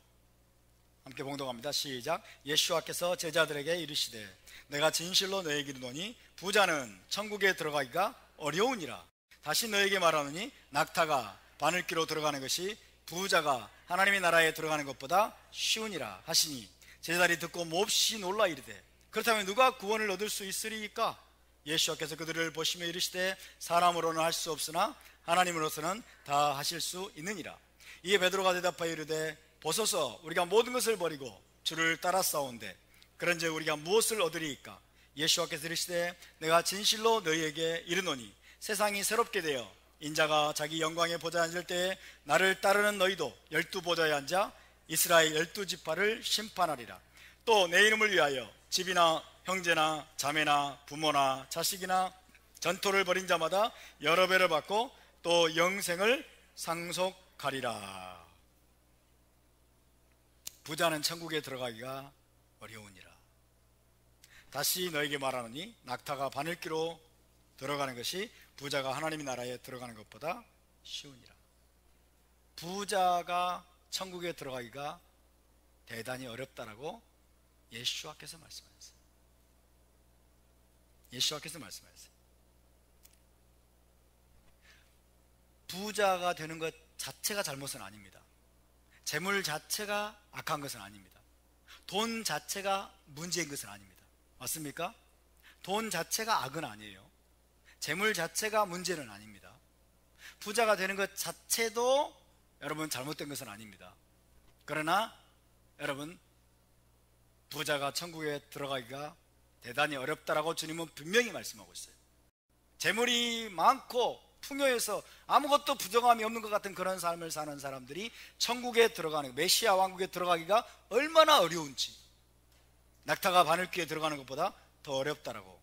Speaker 1: 함께 봉독합니다. 시작. 예수와께서 제자들에게 이르시되 내가 진실로 너희에게 이르노니 부자는 천국에 들어가기가 어려우니라. 다시 너희에게 말하노니 낙타가 바늘귀로 들어가는 것이 부자가 하나님의 나라에 들어가는 것보다 쉬우니라 하시니 제자들이 듣고 몹시 놀라 이르되 그렇다면 누가 구원을 얻을 수 있으리이까? 예수께서 그들을 보시며 이르시되 사람으로는 할 수 없으나 하나님으로서는 다 하실 수 있느니라. 이에 베드로가 대답하여 이르되 보소서 우리가 모든 것을 버리고 주를 따라 싸운데 그런즉 우리가 무엇을 얻으리이까? 예수께서 이르시되 내가 진실로 너희에게 이르노니 세상이 새롭게 되어 인자가 자기 영광의 보좌에 앉을 때에 나를 따르는 너희도 12보좌에 앉아 이스라엘 12지파를 심판하리라. 또 내 이름을 위하여 집이나 형제나 자매나 부모나 자식이나 전토를 벌인 자마다 여러 배를 받고 또 영생을 상속하리라. 부자는 천국에 들어가기가 어려우니라. 다시 너에게 말하노니 낙타가 바늘귀로 들어가는 것이 부자가 하나님의 나라에 들어가는 것보다 쉬우니라. 부자가 천국에 들어가기가 대단히 어렵다라고 예수와께서 말씀하셨어요. 예수와께서 말씀하셨어요. 부자가 되는 것 자체가 잘못은 아닙니다. 재물 자체가 악한 것은 아닙니다. 돈 자체가 문제인 것은 아닙니다. 맞습니까? 돈 자체가 악은 아니에요. 재물 자체가 문제는 아닙니다. 부자가 되는 것 자체도 여러분 잘못된 것은 아닙니다. 그러나 여러분, 부자가 천국에 들어가기가 대단히 어렵다라고 주님은 분명히 말씀하고 있어요. 재물이 많고 풍요해서 아무것도 부정함이 없는 것 같은 그런 삶을 사는 사람들이 천국에 들어가는, 메시아 왕국에 들어가기가 얼마나 어려운지, 낙타가 바늘귀에 들어가는 것보다 더 어렵다라고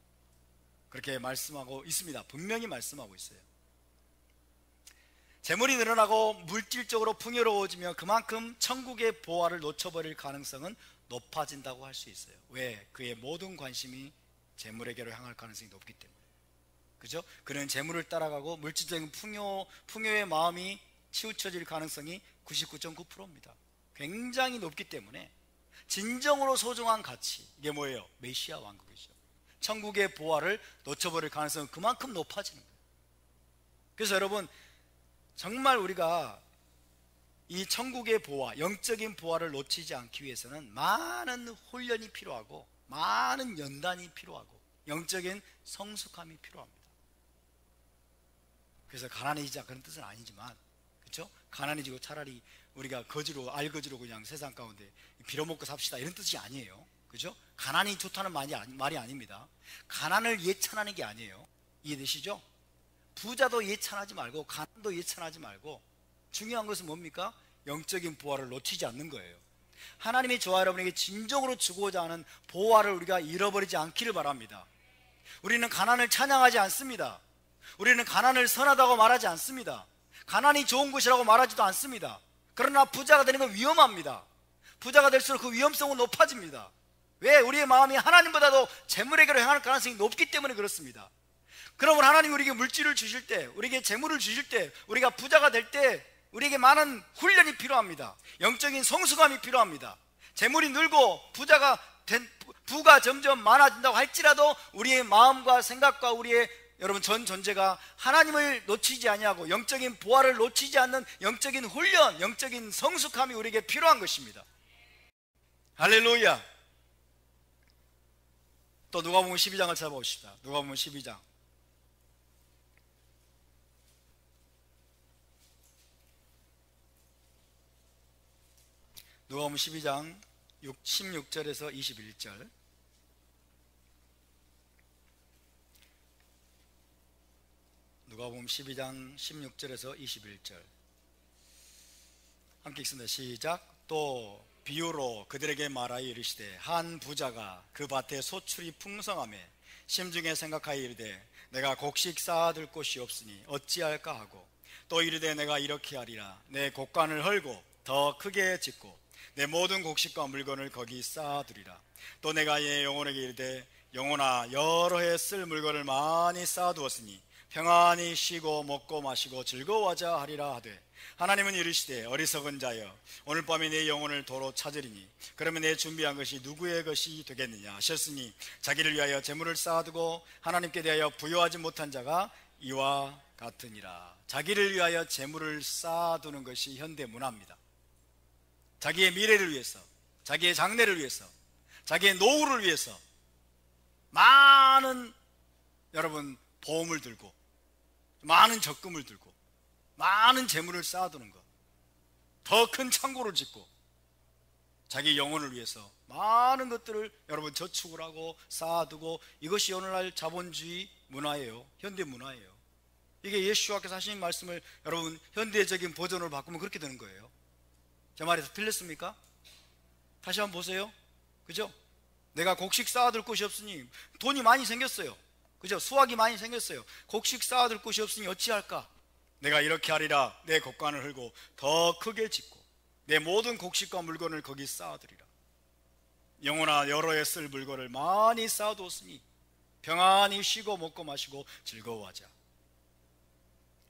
Speaker 1: 그렇게 말씀하고 있습니다. 분명히 말씀하고 있어요. 재물이 늘어나고 물질적으로 풍요로워지면 그만큼 천국의 보화를 놓쳐버릴 가능성은 높아진다고 할 수 있어요. 왜? 그의 모든 관심이 재물에게로 향할 가능성이 높기 때문에. 그죠? 그는 재물을 따라가고 물질적인 풍요의 마음이 치우쳐질 가능성이 99.9%입니다. 굉장히 높기 때문에 진정으로 소중한 가치, 이게 뭐예요? 메시아 왕국이죠. 천국의 보화를 놓쳐버릴 가능성은 그만큼 높아지는 거예요. 그래서 여러분, 정말 우리가 이 천국의 보화, 영적인 보화를 놓치지 않기 위해서는 많은 훈련이 필요하고 많은 연단이 필요하고 영적인 성숙함이 필요합니다. 그래서 가난해지자 그런 뜻은 아니지만, 그렇죠? 가난해지고 차라리 우리가 거지로, 알거지로 그냥 세상 가운데 빌어먹고 삽시다 이런 뜻이 아니에요. 그죠? 가난이 좋다는 말이 아닙니다. 가난을 예찬하는 게 아니에요. 이해되시죠? 부자도 예찬하지 말고 가난도 예찬하지 말고 중요한 것은 뭡니까? 영적인 보화를 놓치지 않는 거예요. 하나님이 저와 여러분에게 진정으로 주고자 하는 보화를 우리가 잃어버리지 않기를 바랍니다. 우리는 가난을 찬양하지 않습니다. 우리는 가난을 선하다고 말하지 않습니다. 가난이 좋은 것이라고 말하지도 않습니다. 그러나 부자가 되는 건 위험합니다. 부자가 될수록 그 위험성은 높아집니다. 왜? 우리의 마음이 하나님보다도 재물에게로 향할 가능성이 높기 때문에 그렇습니다. 그러면 하나님이 우리에게 물질을 주실 때, 우리에게 재물을 주실 때, 우리가 부자가 될 때 우리에게 많은 훈련이 필요합니다. 영적인 성숙함이 필요합니다. 재물이 늘고 부가 점점 많아진다고 할지라도 우리의 마음과 생각과 우리의 여러분 전 존재가 하나님을 놓치지 아니하고 영적인 보화를 놓치지 않는 영적인 훈련, 영적인 성숙함이 우리에게 필요한 것입니다. 할렐루야. 또 누가복음 12장을 찾아봅시다. 누가복음 12장. 누가복음 12장 16절에서 21절. 누가복음 12장 16절에서 21절 함께 읽습니다. 시작. 또 비유로 그들에게 말하여 이르시되 한 부자가 그 밭에 소출이 풍성하매 심중에 생각하여 이르되 내가 곡식 쌓아둘 곳이 없으니 어찌할까 하고 또 이르되 내가 이렇게 하리라. 내 곡간을 헐고 더 크게 짓고 내 모든 곡식과 물건을 거기 쌓아두리라. 또 내가 얘 영혼에게 이르되 영혼아 여러 해 쓸 물건을 많이 쌓아두었으니 평안히 쉬고 먹고 마시고 즐거워하자 하리라 하되 하나님은 이르시되 어리석은 자여 오늘 밤에 내 영혼을 도로 찾으리니 그러면 내 준비한 것이 누구의 것이 되겠느냐 하셨으니 자기를 위하여 재물을 쌓아두고 하나님께 대하여 부여하지 못한 자가 이와 같으니라. 자기를 위하여 재물을 쌓아두는 것이 현대 문화입니다. 자기의 미래를 위해서, 자기의 장래를 위해서, 자기의 노후를 위해서 많은 여러분 보험을 들고 많은 적금을 들고 많은 재물을 쌓아두는 것, 더 큰 창고를 짓고 자기 영혼을 위해서 많은 것들을 여러분 저축을 하고 쌓아두고, 이것이 오늘날 자본주의 문화예요. 현대 문화예요. 이게 예수와께서 하신 말씀을 여러분 현대적인 버전으로 바꾸면 그렇게 되는 거예요. 제 말이 틀렸습니까? 다시 한번 보세요. 그죠? 내가 곡식 쌓아둘 곳이 없으니 돈이 많이 생겼어요. 그죠? 수확이 많이 생겼어요. 곡식 쌓아둘 곳이 없으니 어찌할까? 내가 이렇게 하리라. 내 곡간을 헐고 더 크게 짓고 내 모든 곡식과 물건을 거기 쌓아두리라. 영혼아 여러 해 쓸 물건을 많이 쌓아두었으니 평안히 쉬고 먹고 마시고 즐거워하자.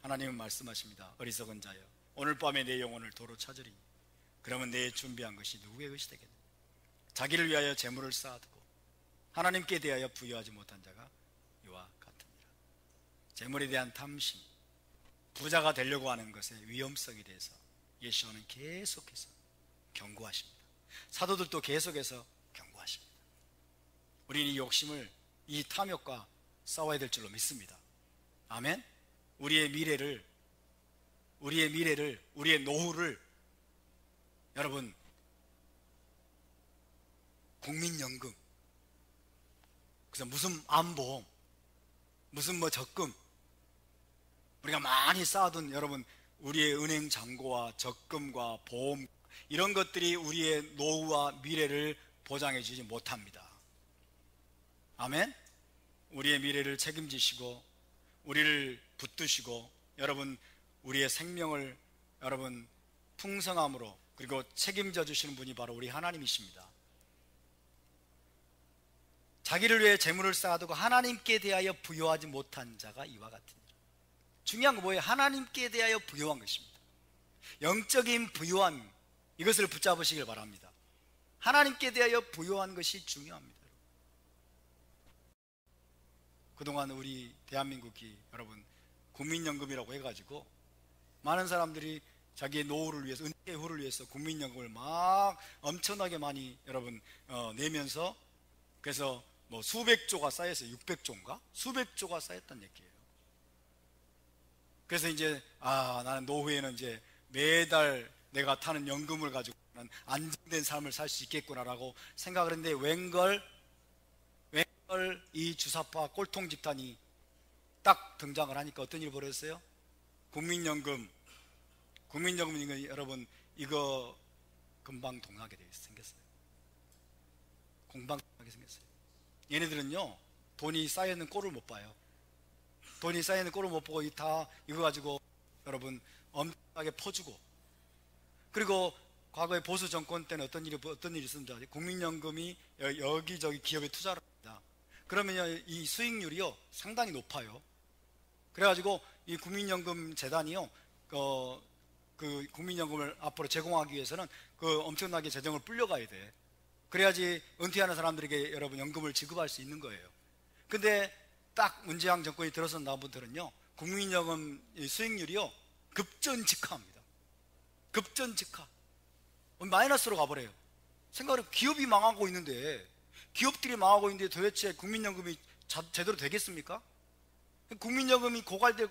Speaker 1: 하나님은 말씀하십니다. 어리석은 자여 오늘 밤에 내 영혼을 도로 찾으리니 그러면 내 준비한 것이 누구의 것이 되겠느냐? 자기를 위하여 재물을 쌓아두고 하나님께 대하여 부여하지 못한 자가 이와 같으니라. 재물에 대한 탐심, 부자가 되려고 하는 것의 위험성에 대해서 예수님은 계속해서 경고하십니다. 사도들도 계속해서 경고하십니다. 우리는 이 욕심을, 이 탐욕과 싸워야 될 줄로 믿습니다. 아멘. 우리의 미래를, 우리의 노후를, 여러분, 국민연금, 그래서 무슨 암보험, 무슨 적금, 우리가 많이 쌓아둔, 여러분, 우리의 은행 잔고와 적금과 보험, 이런 것들이 우리의 노후와 미래를 보장해 주지 못합니다. 아멘. 우리의 미래를 책임지시고 우리를 붙드시고, 여러분, 우리의 생명을, 여러분, 풍성함으로 그리고 책임져 주시는 분이 바로 우리 하나님이십니다. 자기를 위해 재물을 쌓아두고 하나님께 대하여 부여하지 못한 자가 이와 같으니라. 중요한 건 뭐예요? 하나님께 대하여 부여한 것입니다. 영적인 부여함, 이것을 붙잡으시길 바랍니다. 하나님께 대하여 부여한 것이 중요합니다. 그동안 우리 대한민국이, 여러분, 국민연금이라고 해가지고 많은 사람들이 자기의 노후를 위해서, 은퇴 후를 위해서 국민연금을 막 엄청나게 많이, 여러분, 내면서, 그래서 수백조가 쌓였어요. 600조인가? 수백조가 쌓였다는 얘기예요. 그래서 이제 나는 노후에는 이제 매달 내가 타는 연금을 가지고 안정된 삶을 살 수 있겠구나라고 생각을 했는데, 웬걸 이 주사파 꼴통 집단이 딱 등장을 하니까 어떤 일이 벌어졌어요? 국민연금 이거, 여러분, 이거 금방 동하게 생겼어요. 금방 동하게 생겼어요. 얘네들은요, 돈이 쌓여있는 꼴을 못 봐요. 돈이 쌓여있는 꼴을 못 보고 다 이거 가지고, 여러분, 엄청나게 퍼주고, 그리고 과거에 보수 정권 때는 어떤 일이 있었는지 아세요? 국민연금이 여기저기 기업에 투자를 합니다. 그러면 이 수익률이요 상당히 높아요. 그래가지고 이 국민연금 재단이요, 그 국민연금을 앞으로 제공하기 위해서는 그 엄청나게 재정을 불려가야 돼. 그래야지 은퇴하는 사람들에게, 여러분, 연금을 지급할 수 있는 거예요. 근데 딱 문재인 정권이 들어선 다음부터는요, 국민연금 수익률이요 급전직하합니다. 급전직하. 마이너스로 가버려요. 생각을, 기업이 망하고 있는데, 기업들이 망하고 있는데 도대체 국민연금이 제대로 되겠습니까? 국민연금이 고갈될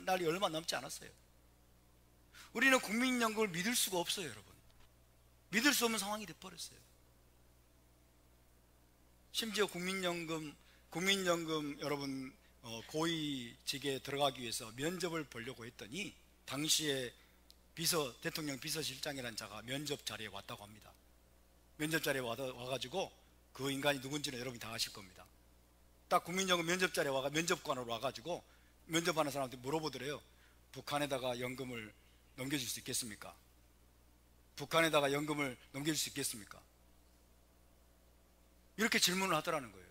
Speaker 1: 날이 얼마 남지 않았어요. 우리는 국민연금을 믿을 수가 없어요, 여러분. 믿을 수 없는 상황이 돼버렸어요. 심지어 국민연금 여러분, 고위직에 들어가기 위해서 면접을 보려고 했더니, 당시에 대통령 비서실장이라는 자가 면접 자리에 왔다고 합니다. 면접 자리에 와가지고, 그 인간이 누군지는 여러분이 다 아실 겁니다. 딱 국민연금 면접 자리에 면접관으로 와가지고 면접하는 사람한테 물어보더래요. 북한에다가 연금을 넘겨줄 수 있겠습니까? 북한에다가 연금을 넘겨줄 수 있겠습니까? 이렇게 질문을 하더라는 거예요.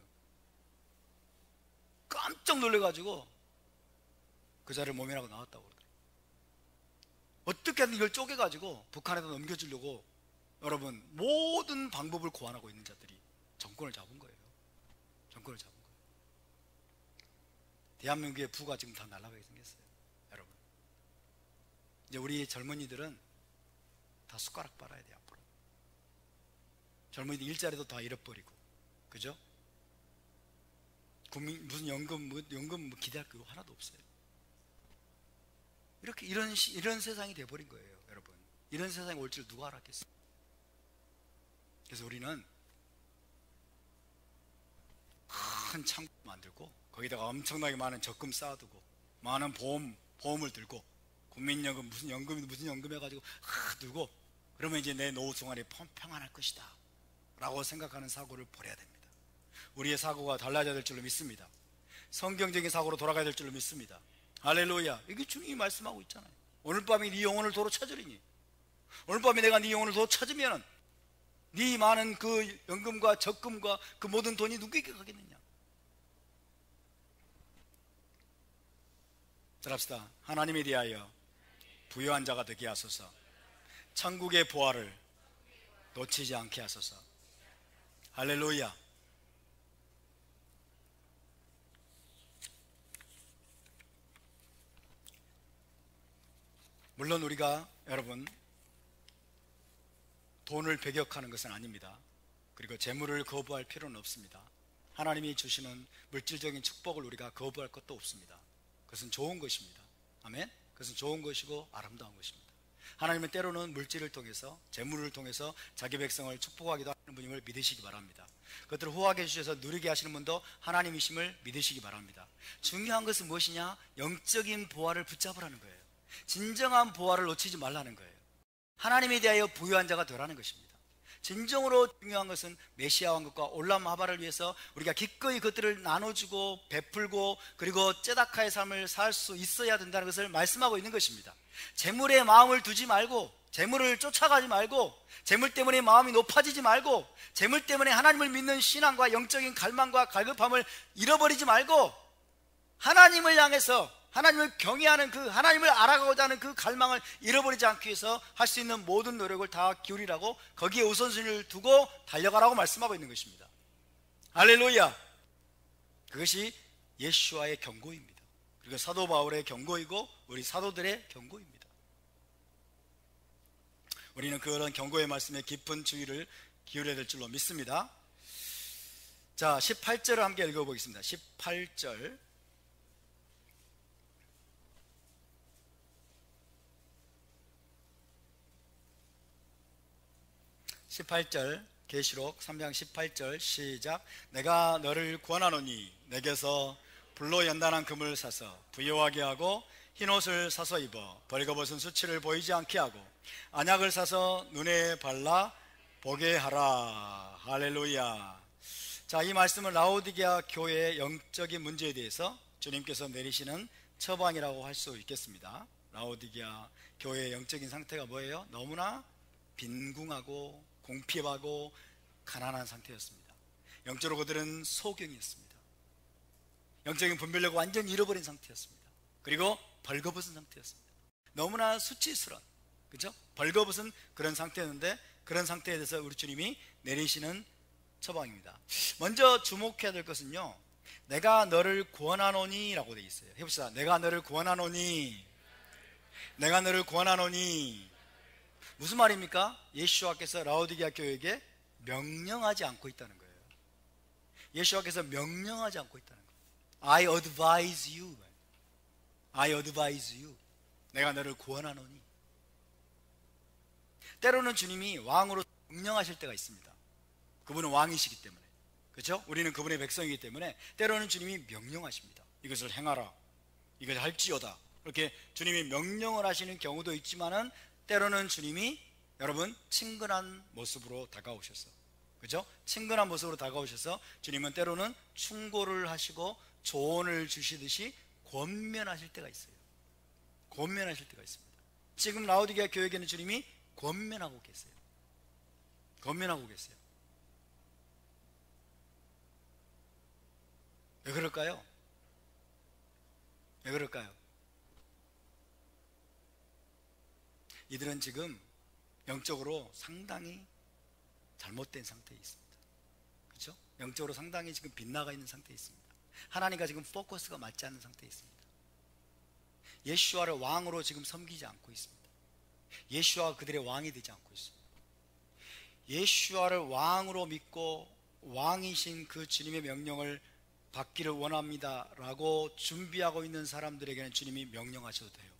Speaker 1: 깜짝 놀래가지고 그 자리를 모면하고 나왔다고 그러더라고요. 어떻게든 이걸 쪼개가지고 북한에다 넘겨주려고, 여러분, 모든 방법을 고안하고 있는 자들이 정권을 잡은 거예요. 정권을 잡은 거예요. 대한민국의 부가 지금 다 날아가게 생겼어요, 여러분. 이제 우리 젊은이들은 다 숟가락 빨아야 돼요, 앞으로. 젊은이들 일자리도 다 잃어버리고, 그죠? 무슨 연금 기대할 거 하나도 없어요. 이렇게 이런 세상이 돼버린 거예요, 여러분. 이런 세상이 올 줄 누가 알았겠어요? 그래서 우리는 큰 창고 만들고, 거기다가 엄청나게 많은 적금 쌓아두고, 많은 보험을 들고, 국민연금 무슨 연금 해가지고 들고, 그러면 이제 내 노후 생활이 평안할 것이다 라고 생각하는 사고를 버려야 됩니다. 우리의 사고가 달라져야 될 줄로 믿습니다. 성경적인 사고로 돌아가야 될 줄로 믿습니다. 할렐루야. 이게 주님이 말씀하고 있잖아요. 오늘 밤에 네 영혼을 도로 찾으리니, 오늘 밤에 내가 네 영혼을 도로 찾으면 네 많은 그 연금과 적금과 그 모든 돈이 누구에게 가겠느냐. 자, 합시다. 하나님에 대하여 부유한 자가 되게 하소서. 천국의 보화를 놓치지 않게 하소서. 할렐루야. 물론 우리가 여러분 돈을 배격하는 것은 아닙니다. 그리고 재물을 거부할 필요는 없습니다. 하나님이 주시는 물질적인 축복을 우리가 거부할 것도 없습니다. 그것은 좋은 것입니다. 아멘. 그것은 좋은 것이고 아름다운 것입니다. 하나님은 때로는 물질을 통해서, 재물을 통해서 자기 백성을 축복하기도 하는 분임을 믿으시기 바랍니다. 그것들을 호하게 해주셔서 누리게 하시는 분도 하나님이심을 믿으시기 바랍니다. 중요한 것은 무엇이냐? 영적인 보화를 붙잡으라는 거예요. 진정한 보화를 놓치지 말라는 거예요. 하나님에 대하여 부유한 자가 되라는 것입니다. 진정으로 중요한 것은 메시아 왕국과 올람 하바를 위해서 우리가 기꺼이 그것들을 나눠주고 베풀고 그리고 째다카의 삶을 살 수 있어야 된다는 것을 말씀하고 있는 것입니다. 재물에 마음을 두지 말고, 재물을 쫓아가지 말고, 재물 때문에 마음이 높아지지 말고, 재물 때문에 하나님을 믿는 신앙과 영적인 갈망과 갈급함을 잃어버리지 말고, 하나님을 향해서 하나님을 경외하는 그 하나님을 알아가고자 하는 그 갈망을 잃어버리지 않기 위해서 할 수 있는 모든 노력을 다 기울이라고, 거기에 우선순위를 두고 달려가라고 말씀하고 있는 것입니다. 할렐루야. 그것이 예수와의 경고입니다. 그리고 사도 바울의 경고이고 우리 사도들의 경고입니다. 우리는 그런 경고의 말씀에 깊은 주의를 기울여야 될 줄로 믿습니다. 자, 18절을 함께 읽어보겠습니다. 18절. 18절 계시록 3장 18절 시작. 내가 너를 구원하노니 내게서 불로 연단한 금을 사서 부요하게 하고 흰옷을 사서 입어 벌거벗은 수치를 보이지 않게 하고 안약을 사서 눈에 발라 보게 하라. 할렐루야. 자, 이 말씀은 라오디게아 교회의 영적인 문제에 대해서 주님께서 내리시는 처방이라고 할 수 있겠습니다. 라오디게아 교회의 영적인 상태가 뭐예요? 너무나 빈궁하고 공핍하고 가난한 상태였습니다. 영적으로 그들은 소경이었습니다. 영적인 분별력을 완전히 잃어버린 상태였습니다. 그리고 벌거벗은 상태였습니다. 너무나 수치스러운, 그죠? 벌거벗은 그런 상태였는데, 그런 상태에 대해서 우리 주님이 내리시는 처방입니다. 먼저 주목해야 될 것은요, 내가 너를 구원하노니 라고 되어 있어요. 해봅시다. 내가 너를 구원하노니. 내가 너를 구원하노니. 무슨 말입니까? 예수와께서 라오디게아 교회에게 명령하지 않고 있다는 거예요. 예수와께서 명령하지 않고 있다는 거예요. I advise you. I advise you. 내가 너를 구원하노니. 때로는 주님이 왕으로 명령하실 때가 있습니다. 그분은 왕이시기 때문에, 그렇죠? 우리는 그분의 백성이기 때문에 때로는 주님이 명령하십니다. 이것을 행하라, 이것을 할지어다, 이렇게 주님이 명령을 하시는 경우도 있지만은 때로는 주님이 여러분 친근한 모습으로 다가오셔서, 그죠? 친근한 모습으로 다가오셔서 주님은 때로는 충고를 하시고 조언을 주시듯이 권면하실 때가 있어요. 권면하실 때가 있습니다. 지금 라오디게아 교회에게는 주님이 권면하고 계세요. 권면하고 계세요. 왜 그럴까요? 왜 그럴까요? 이들은 지금 영적으로 상당히 잘못된 상태에 있습니다. 그렇죠? 영적으로 상당히 지금 빗나가 있는 상태에 있습니다. 하나님과 지금 포커스가 맞지 않는 상태에 있습니다. 예수와를 왕으로 지금 섬기지 않고 있습니다. 예수와 그들의 왕이 되지 않고 있습니다. 예수와를 왕으로 믿고 왕이신 그 주님의 명령을 받기를 원합니다 라고 준비하고 있는 사람들에게는 주님이 명령하셔도 돼요.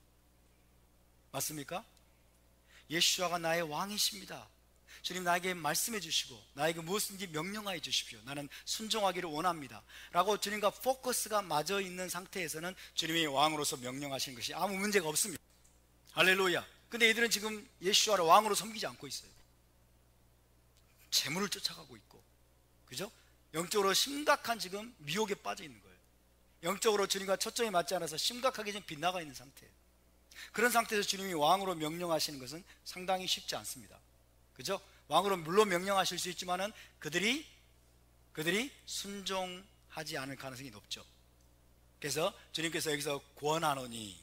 Speaker 1: 맞습니까? 예수와가 나의 왕이십니다. 주님 나에게 말씀해 주시고 나에게 무엇인지 명령하여 주십시오. 나는 순종하기를 원합니다 라고 주님과 포커스가 맞아 있는 상태에서는 주님이 왕으로서 명령하시는 것이 아무 문제가 없습니다. 할렐루야. 근데 이들은 지금 예수와를 왕으로 섬기지 않고 있어요. 재물을 쫓아가고 있고, 그죠? 영적으로 심각한 지금 미혹에 빠져 있는 거예요. 영적으로 주님과 초점이 맞지 않아서 심각하게 지금 빗나가 있는 상태예요. 그런 상태에서 주님이 왕으로 명령하시는 것은 상당히 쉽지 않습니다. 그죠? 왕으로 물론 명령하실 수 있지만은 그들이 순종하지 않을 가능성이 높죠. 그래서 주님께서 여기서 구원하노니,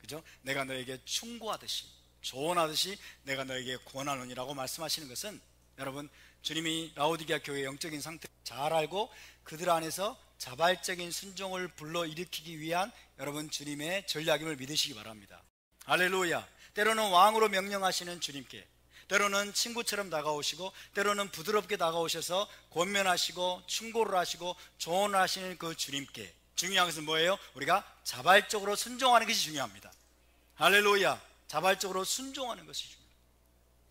Speaker 1: 그죠? 내가 너에게 충고하듯이 조언하듯이 내가 너에게 권하노니라고 말씀하시는 것은, 여러분, 주님이 라오디게아 교회의 영적인 상태를 잘 알고 그들 안에서 자발적인 순종을 불러일으키기 위한 여러분 주님의 전략임을 믿으시기 바랍니다. 할렐루야. 때로는 왕으로 명령하시는 주님께, 때로는 친구처럼 다가오시고 때로는 부드럽게 다가오셔서 권면하시고 충고를 하시고 조언을 하시는 그 주님께, 중요한 것은 뭐예요? 우리가 자발적으로 순종하는 것이 중요합니다. 할렐루야. 자발적으로 순종하는 것이 중요합니다.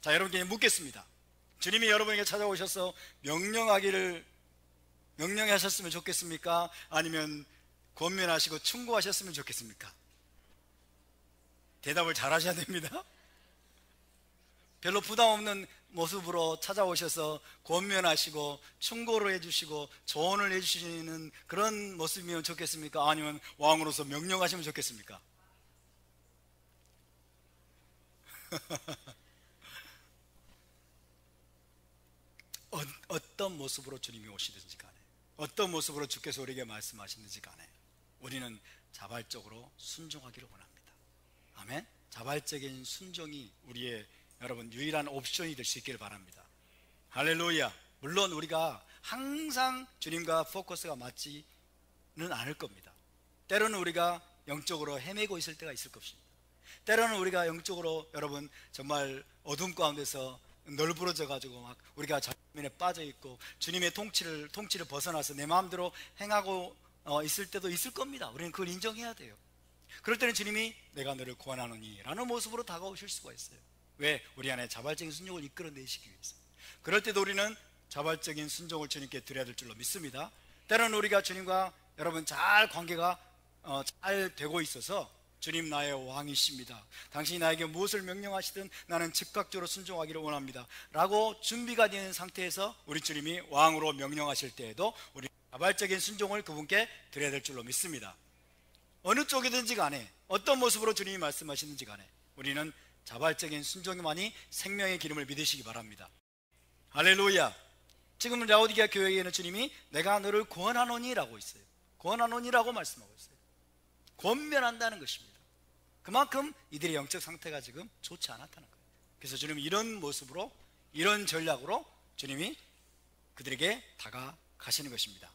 Speaker 1: 자, 여러분께 묻겠습니다. 주님이 여러분에게 찾아오셔서 명령하셨으면 좋겠습니까? 아니면 권면하시고 충고하셨으면 좋겠습니까? 대답을 잘 하셔야 됩니다. 별로 부담 없는 모습으로 찾아오셔서 권면하시고 충고를 해주시고 조언을 해주시는 그런 모습이면 좋겠습니까? 아니면 왕으로서 명령하시면 좋겠습니까? 어떤 모습으로 주님이 오시든지 간에, 어떤 모습으로 주께서 우리에게 말씀하시든지 간에 우리는 자발적으로 순종하기를 원합니다. 아멘. 자발적인 순종이 우리의 여러분 유일한 옵션이 될 수 있기를 바랍니다. 할렐루야. 물론 우리가 항상 주님과 포커스가 맞지는 않을 겁니다. 때로는 우리가 영적으로 헤매고 있을 때가 있을 것입니다. 때로는 우리가 영적으로 여러분 정말 어둠 가운데서 널브러져 가지고 막 우리가 자면에 빠져 있고 주님의 통치를 벗어나서 내 마음대로 행하고 있을 때도 있을 겁니다. 우리는 그걸 인정해야 돼요. 그럴 때는 주님이 내가 너를 구원하노니 라는 모습으로 다가오실 수가 있어요. 왜? 우리 안에 자발적인 순종을 이끌어내시기 위해서. 그럴 때도 우리는 자발적인 순종을 주님께 드려야 될 줄로 믿습니다. 때로는 우리가 주님과 여러분 잘 관계가 잘 되고 있어서 주님 나의 왕이십니다, 당신이 나에게 무엇을 명령하시든 나는 즉각적으로 순종하기를 원합니다 라고 준비가 되는 상태에서 우리 주님이 왕으로 명령하실 때에도 우리 자발적인 순종을 그분께 드려야 될 줄로 믿습니다. 어느 쪽이든지 간에 어떤 모습으로 주님이 말씀하시는지 간에 우리는 자발적인 순종이만이 생명의 기름을 믿으시기 바랍니다. 할렐루야. 지금 라오디게아 교회에는 주님이 내가 너를 권하노니 라고 있어요. 권하노니 라고 말씀하고 있어요. 권면한다는 것입니다. 그만큼 이들의 영적 상태가 지금 좋지 않았다는 거예요. 그래서 주님이 이런 모습으로, 이런 전략으로 주님이 그들에게 다가가시는 것입니다.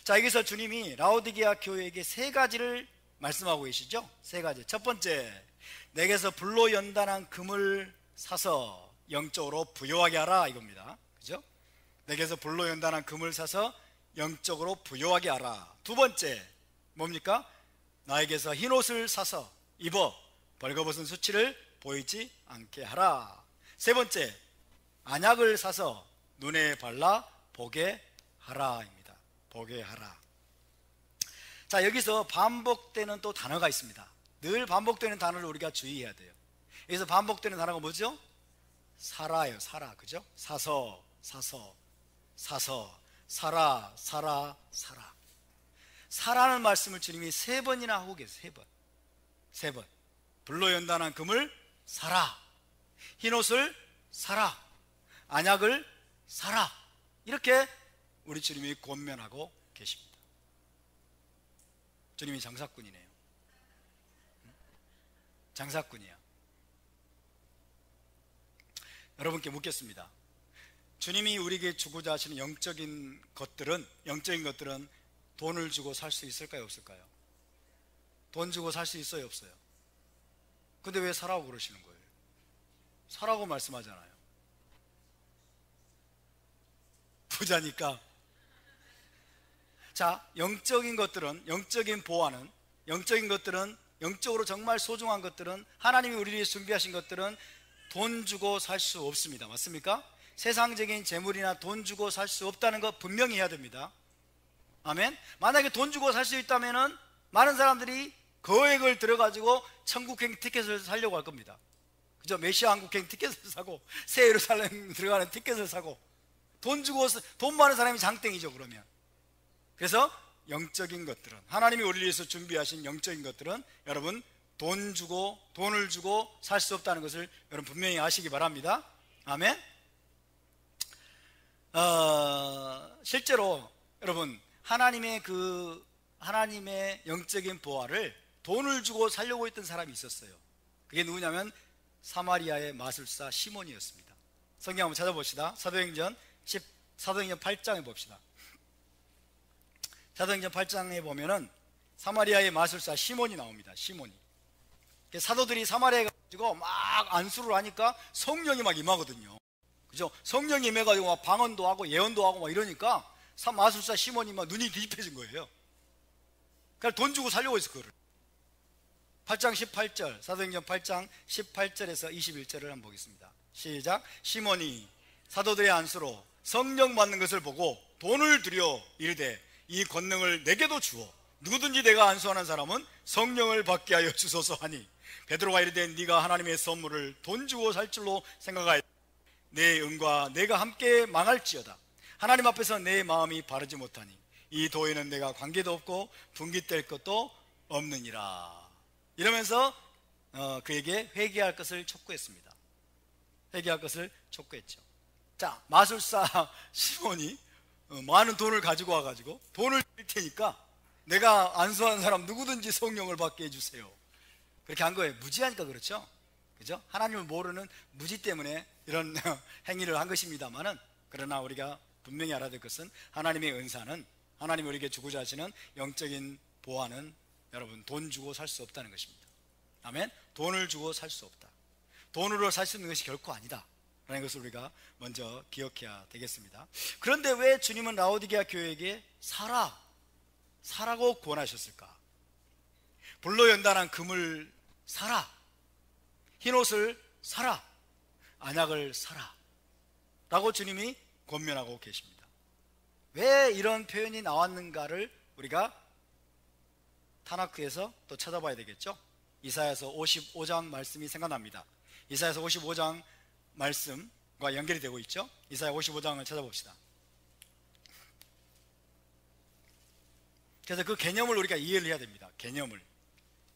Speaker 1: 자, 여기서 주님이 라오디게아 교회에게 세 가지를 말씀하고 계시죠. 세 가지. 첫 번째, 내게서 불로 연단한 금을 사서 영적으로 부요하게 하라, 이겁니다. 그죠? 내게서 불로 연단한 금을 사서 영적으로 부요하게 하라. 두 번째, 뭡니까? 나에게서 흰옷을 사서 입어 벌거벗은 수치를 보이지 않게 하라. 세 번째, 안약을 사서 눈에 발라 보게 하라입니다. 보게 하라. 자, 여기서 반복되는 또 단어가 있습니다. 늘 반복되는 단어를 우리가 주의해야 돼요. 여기서 반복되는 단어가 뭐죠? 사라예요. 사라. 그죠? 사서, 사라, 사라. 사라는 말씀을 주님이 세 번이나 하고 계세요. 세 번. 불로 연단한 금을 사라, 흰옷을 사라, 안약을 사라, 이렇게 우리 주님이 권면하고 계십니다. 주님이 장사꾼이네요. 장사꾼이야. 여러분께 묻겠습니다. 주님이 우리에게 주고자 하시는 영적인 것들은 돈을 주고 살 수 있을까요, 없을까요? 돈 주고 살 수 있어요, 없어요? 근데 왜 사라고 그러시는 거예요? 사라고 말씀하잖아요. 부자니까. 자, 영적인 것들은, 영적인 보화는, 영적인 것들은, 영적으로 정말 소중한 것들은, 하나님이 우리를 위해 준비하신 것들은 돈 주고 살 수 없습니다. 맞습니까? 세상적인 재물이나 돈 주고 살 수 없다는 거 분명히 해야 됩니다. 아멘. 만약에 돈 주고 살 수 있다면은 많은 사람들이 거액을 들어가지고 천국행 티켓을 사려고 할 겁니다. 그죠? 메시아 한국행 티켓을 사고 새 예루살렘 들어가는 티켓을 사고 돈 많은 사람이 장땡이죠. 그러면 그래서 영적인 것들은, 하나님이 우리를 위해서 준비하신 영적인 것들은 여러분 돈을 주고 살 수 없다는 것을 여러분 분명히 아시기 바랍니다. 아멘. 실제로 여러분 하나님의 영적인 보화를 돈을 주고 살려고 했던 사람이 있었어요. 그게 누구냐면 사마리아의 마술사 시몬이었습니다. 성경 한번 찾아봅시다. 사도행전 8장에 봅시다. 사도행전 8장에 보면은 사마리아의 마술사 시몬이 나옵니다. 시몬이. 사도들이 사마리아에 가가지고 막 안수를 하니까 성령이 막 임하거든요. 그죠? 성령이 임해가지고 막 방언도 하고 예언도 하고 막 이러니까 마술사 시몬이 막 눈이 뒤집혀진 거예요. 그러니까 돈 주고 살려고 했어, 그거를. 8장 18절, 사도행전 8장 18절에서 21절을 한번 보겠습니다. 시작. 시몬이 사도들의 안수로 성령 받는 것을 보고 돈을 들여 이르되 이 권능을 내게도 주어 누구든지 내가 안수하는 사람은 성령을 받게 하여 주소서 하니 베드로가 이르되 네가 하나님의 선물을 돈 주고 살 줄로 생각하여 내 은과 내가 함께 망할지어다. 하나님 앞에서 내 마음이 바르지 못하니 이 도에는 내가 관계도 없고 분깃될 것도 없느니라. 이러면서 그에게 회개할 것을 촉구했습니다. 회개할 것을 촉구했죠. 자, 마술사 시몬이 많은 돈을 가지고 와가지고 돈을 드릴 테니까 내가 안수하는 사람 누구든지 성령을 받게 해주세요. 그렇게 한 거예요. 무지하니까 그렇죠. 그죠? 하나님을 모르는 무지 때문에 이런 행위를 한 것입니다만은, 그러나 우리가 분명히 알아야 될 것은 하나님의 은사는, 하나님이 우리에게 주고자 하시는 영적인 보화는 여러분 돈 주고 살 수 없다는 것입니다. 아멘. 돈을 주고 살 수 없다. 돈으로 살 수 있는 것이 결코 아니다 라는 것을 우리가 먼저 기억해야 되겠습니다. 그런데 왜 주님은 라오디게아 교회에게 사라고 권하셨을까? 불로 연단한 금을 사라, 흰옷을 사라, 안약을 사라 라고 주님이 권면하고 계십니다. 왜 이런 표현이 나왔는가를 우리가 타나크에서 또 찾아봐야 되겠죠. 이사야서 55장 말씀이 생각납니다. 이사야서 55장 말씀과 연결이 되고 있죠. 이사야 55장을 찾아봅시다. 그래서 그 개념을 우리가 이해를 해야 됩니다. 개념을,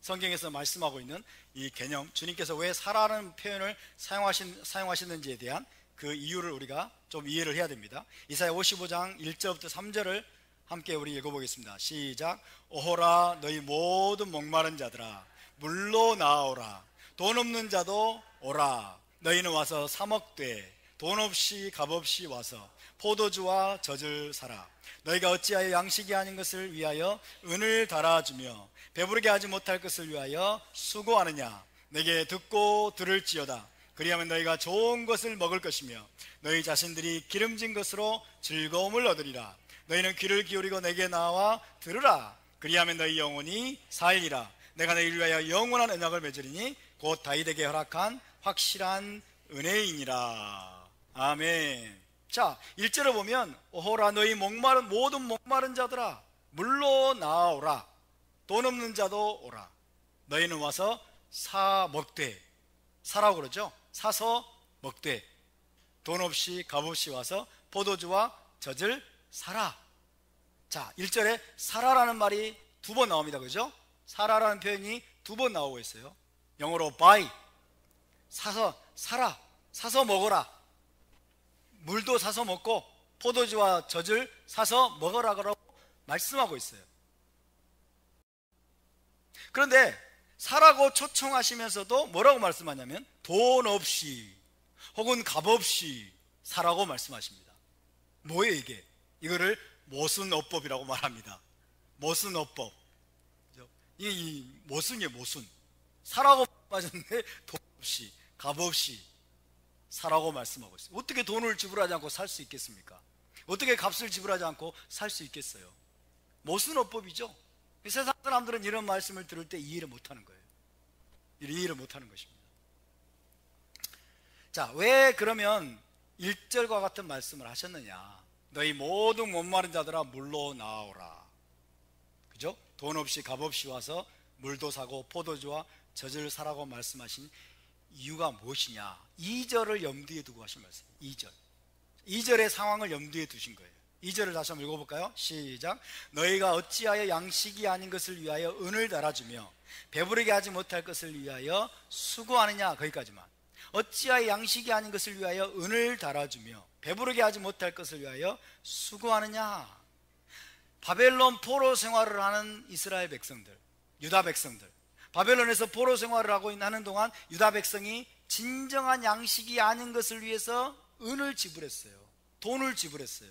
Speaker 1: 성경에서 말씀하고 있는 이 개념, 주님께서 왜 사라는 표현을 사용하시는지에 대한 그 이유를 우리가 좀 이해를 해야 됩니다. 이사야 55장 1절부터 3절을 함께 우리 읽어보겠습니다. 시작. 오호라 너희 모든 목마른 자들아 물로 나아오라. 돈 없는 자도 오라. 너희는 와서 사 먹되 돈 없이 값없이 와서 포도주와 젖을 사라. 너희가 어찌하여 양식이 아닌 것을 위하여 은을 달아주며 배부르게 하지 못할 것을 위하여 수고하느냐. 내게 듣고 들을지어다. 그리하면 너희가 좋은 것을 먹을 것이며 너희 자신들이 기름진 것으로 즐거움을 얻으리라. 너희는 귀를 기울이고 내게 나와 들으라. 그리하면 너희 영혼이 살리라. 내가 너희를 위하여 영원한 언약을 맺으리니 곧 다윗에게 허락한 확실한 은혜이니라. 아멘. 자, 1절을 보면 오호라 너희 모든 목마른 자들아 물로 나아오라. 돈 없는 자도 오라. 너희는 와서 사 먹되, 사라고 그러죠. 사서 먹되 돈 없이 값없이 와서 포도주와 젖을 사라. 자, 1절에 사라라는 말이 2번 나옵니다. 그죠? 사라라는 표현이 2번 나오고 있어요. 영어로 buy, 사서, 사라, 사서 먹어라. 물도 사서 먹고 포도주와 젖을 사서 먹으라고 말씀하고 있어요. 그런데 사라고 초청하시면서도 뭐라고 말씀하냐면 돈 없이 혹은 값 없이 사라고 말씀하십니다. 뭐예요 이게? 이거를 모순어법이라고 말합니다. 모순어법. 이 모순이에요. 모순. 사라고 말씀하셨는데 돈 없이 값 없이 사라고 말씀하고 있어요. 어떻게 돈을 지불하지 않고 살 수 있겠습니까? 어떻게 값을 지불하지 않고 살 수 있겠어요? 모순어법이죠. 세상 사람들은 이런 말씀을 들을 때 이해를 못하는 거예요. 이해를 못하는 것입니다. 자, 왜 그러면 1절과 같은 말씀을 하셨느냐? 너희 모든 목마른 자들아 물로 나아오라. 그죠? 돈 없이 값 없이 와서 물도 사고 포도주와 젖을 사라고 말씀하신 이유가 무엇이냐? 2절을 염두에 두고 하신 말씀이에요. 2절의 상황을 염두에 두신 거예요. 2절을 다시 한번 읽어볼까요? 시작. 너희가 어찌하여 양식이 아닌 것을 위하여 은을 달아주며 배부르게 하지 못할 것을 위하여 수고하느냐. 거기까지만. 어찌하여 양식이 아닌 것을 위하여 은을 달아주며 배부르게 하지 못할 것을 위하여 수고하느냐. 바벨론 포로 생활을 하는 이스라엘 백성들, 유다 백성들, 바벨론에서 포로 생활을 하는 동안 유다 백성이 진정한 양식이 아닌 것을 위해서 은을 지불했어요. 돈을 지불했어요.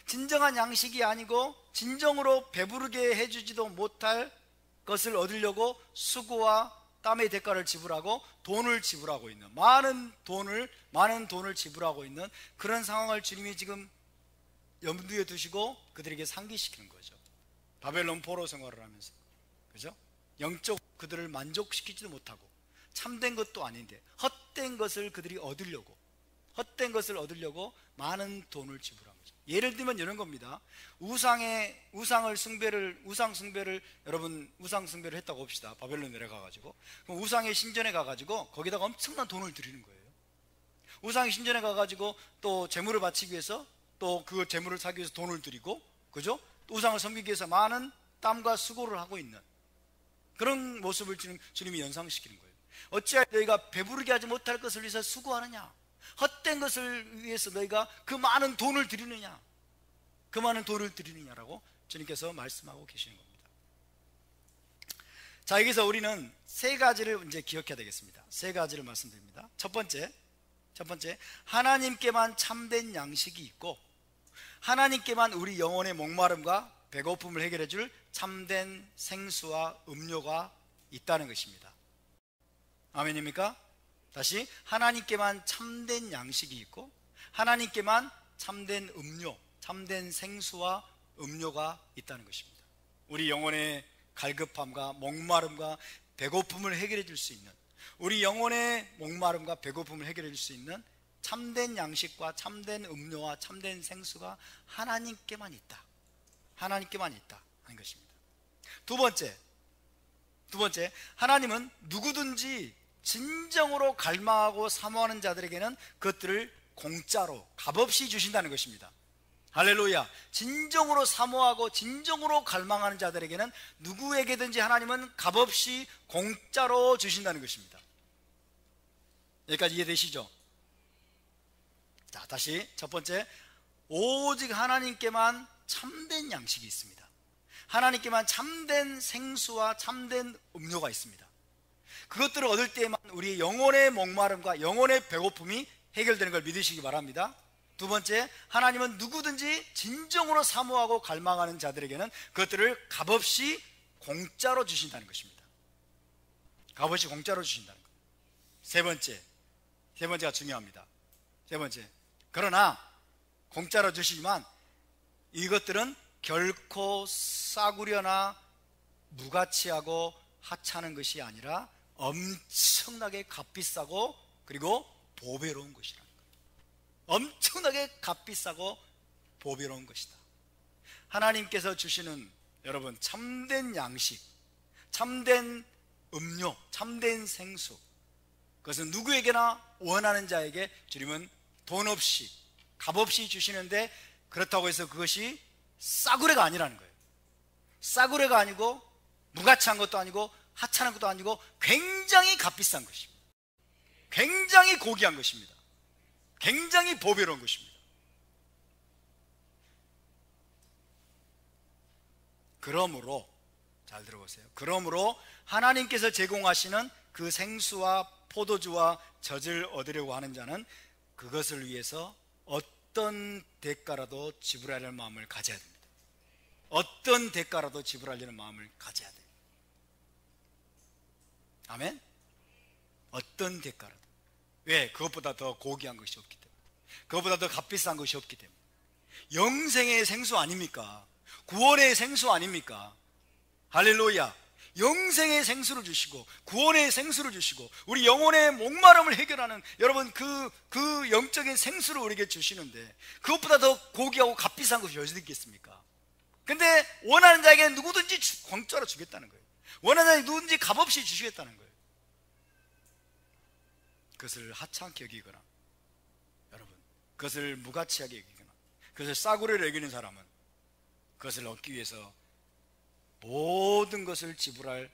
Speaker 1: 진정한 양식이 아니고 진정으로 배부르게 해주지도 못할 것을 얻으려고 수고와 땀의 대가를 지불하고 돈을 지불하고 있는, 많은 돈을 지불하고 있는 그런 상황을 주님이 지금 염두에 두시고 그들에게 상기시키는 거죠. 바벨론 포로 생활을 하면서, 그죠? 영적 그들을 만족시키지도 못하고 참된 것도 아닌데 헛된 것을 그들이 얻으려고, 많은 돈을 지불한 거죠. 예를 들면 이런 겁니다. 우상 숭배를 여러분 우상 숭배를 했다고 봅시다. 바벨론에 내려가가지고, 그럼 우상의 신전에 가가지고 거기다가 엄청난 돈을 들이는 거예요. 우상의 신전에 가가지고 또 재물을 바치기 위해서, 또 그 재물을 사기 위해서 돈을 들이고, 그죠? 또 우상을 섬기기 위해서 많은 땀과 수고를 하고 있는 그런 모습을 주님이 연상시키는 거예요. 어찌하여 너희가 배부르게 하지 못할 것을 위해서 수고하느냐? 헛된 것을 위해서 너희가 그 많은 돈을 들이느냐라고 주님께서 말씀하고 계시는 겁니다. 자, 여기서 우리는 세 가지를 이제 기억해야 되겠습니다. 세 가지를 말씀드립니다. 첫 번째, 하나님께만 참된 양식이 있고, 하나님께만 우리 영혼의 목마름과 배고픔을 해결해 줄 참된 생수와 음료가 있다는 것입니다. 아멘입니까? 다시, 하나님께만 참된 양식이 있고, 하나님께만 참된 음료, 참된 생수와 음료가 있다는 것입니다. 우리 영혼의 갈급함과 목마름과 배고픔을 해결해 줄 수 있는, 우리 영혼의 목마름과 배고픔을 해결해 줄 수 있는 참된 양식과 참된 음료와 참된 생수가 하나님께만 있다 하는 것입니다. 두 번째, 하나님은 누구든지 진정으로 갈망하고 사모하는 자들에게는 그것들을 공짜로, 값없이 주신다는 것입니다. 할렐루야. 진정으로 사모하고 진정으로 갈망하는 자들에게는 누구에게든지 하나님은 값없이 공짜로 주신다는 것입니다. 여기까지 이해되시죠? 자, 다시 첫 번째, 오직 하나님께만 참된 양식이 있습니다. 하나님께만 참된 생수와 참된 음료가 있습니다. 그것들을 얻을 때에만 우리 영혼의 목마름과 영혼의 배고픔이 해결되는 걸 믿으시기 바랍니다. 두 번째, 하나님은 누구든지 진정으로 사모하고 갈망하는 자들에게는 그것들을 값없이 공짜로 주신다는 것입니다. 값없이 공짜로 주신다는 것. 세 번째가 중요합니다. 세 번째, 그러나 공짜로 주시지만 이것들은 결코 싸구려나 무가치하고 하찮은 것이 아니라 엄청나게 값비싸고 그리고 보배로운 것이라는 거예요. 엄청나게 값비싸고 보배로운 것이다. 하나님께서 주시는 여러분 참된 양식, 참된 음료, 참된 생수, 그것은 누구에게나 원하는 자에게 주님은 돈 없이, 값없이 주시는데, 그렇다고 해서 그것이 싸구려가 아니라는 거예요. 싸구려가 아니고 무가치한 것도 아니고 하찮은 것도 아니고 굉장히 값비싼 것입니다. 굉장히 고귀한 것입니다. 굉장히 보배로운 것입니다. 그러므로 잘 들어보세요. 그러므로 하나님께서 제공하시는 그 생수와 포도주와 젖을 얻으려고 하는 자는 그것을 위해서 어떤 대가라도 지불하려는 마음을 가져야 됩니다. 어떤 대가라도 지불하려는 마음을 가져야 돼요. 아멘? 어떤 대가라도. 왜? 그것보다 더 고귀한 것이 없기 때문에, 그것보다 더 값비싼 것이 없기 때문에. 영생의 생수 아닙니까? 구원의 생수 아닙니까? 할렐루야. 영생의 생수를 주시고 구원의 생수를 주시고 우리 영혼의 목마름을 해결하는, 여러분 그 영적인 생수를 우리에게 주시는데 그것보다 더 고귀하고 값비싼 것이 어디 있겠습니까? 근데 원하는 자에게 누구든지 공짜로 주겠다는 거예요. 원하는 자에게 누구든지 값없이 주시겠다는 거예요. 그것을 하찮게 여기거나, 여러분 그것을 무가치하게 여기거나, 그것을 싸구려로 여기는 사람은 그것을 얻기 위해서 모든 것을 지불할,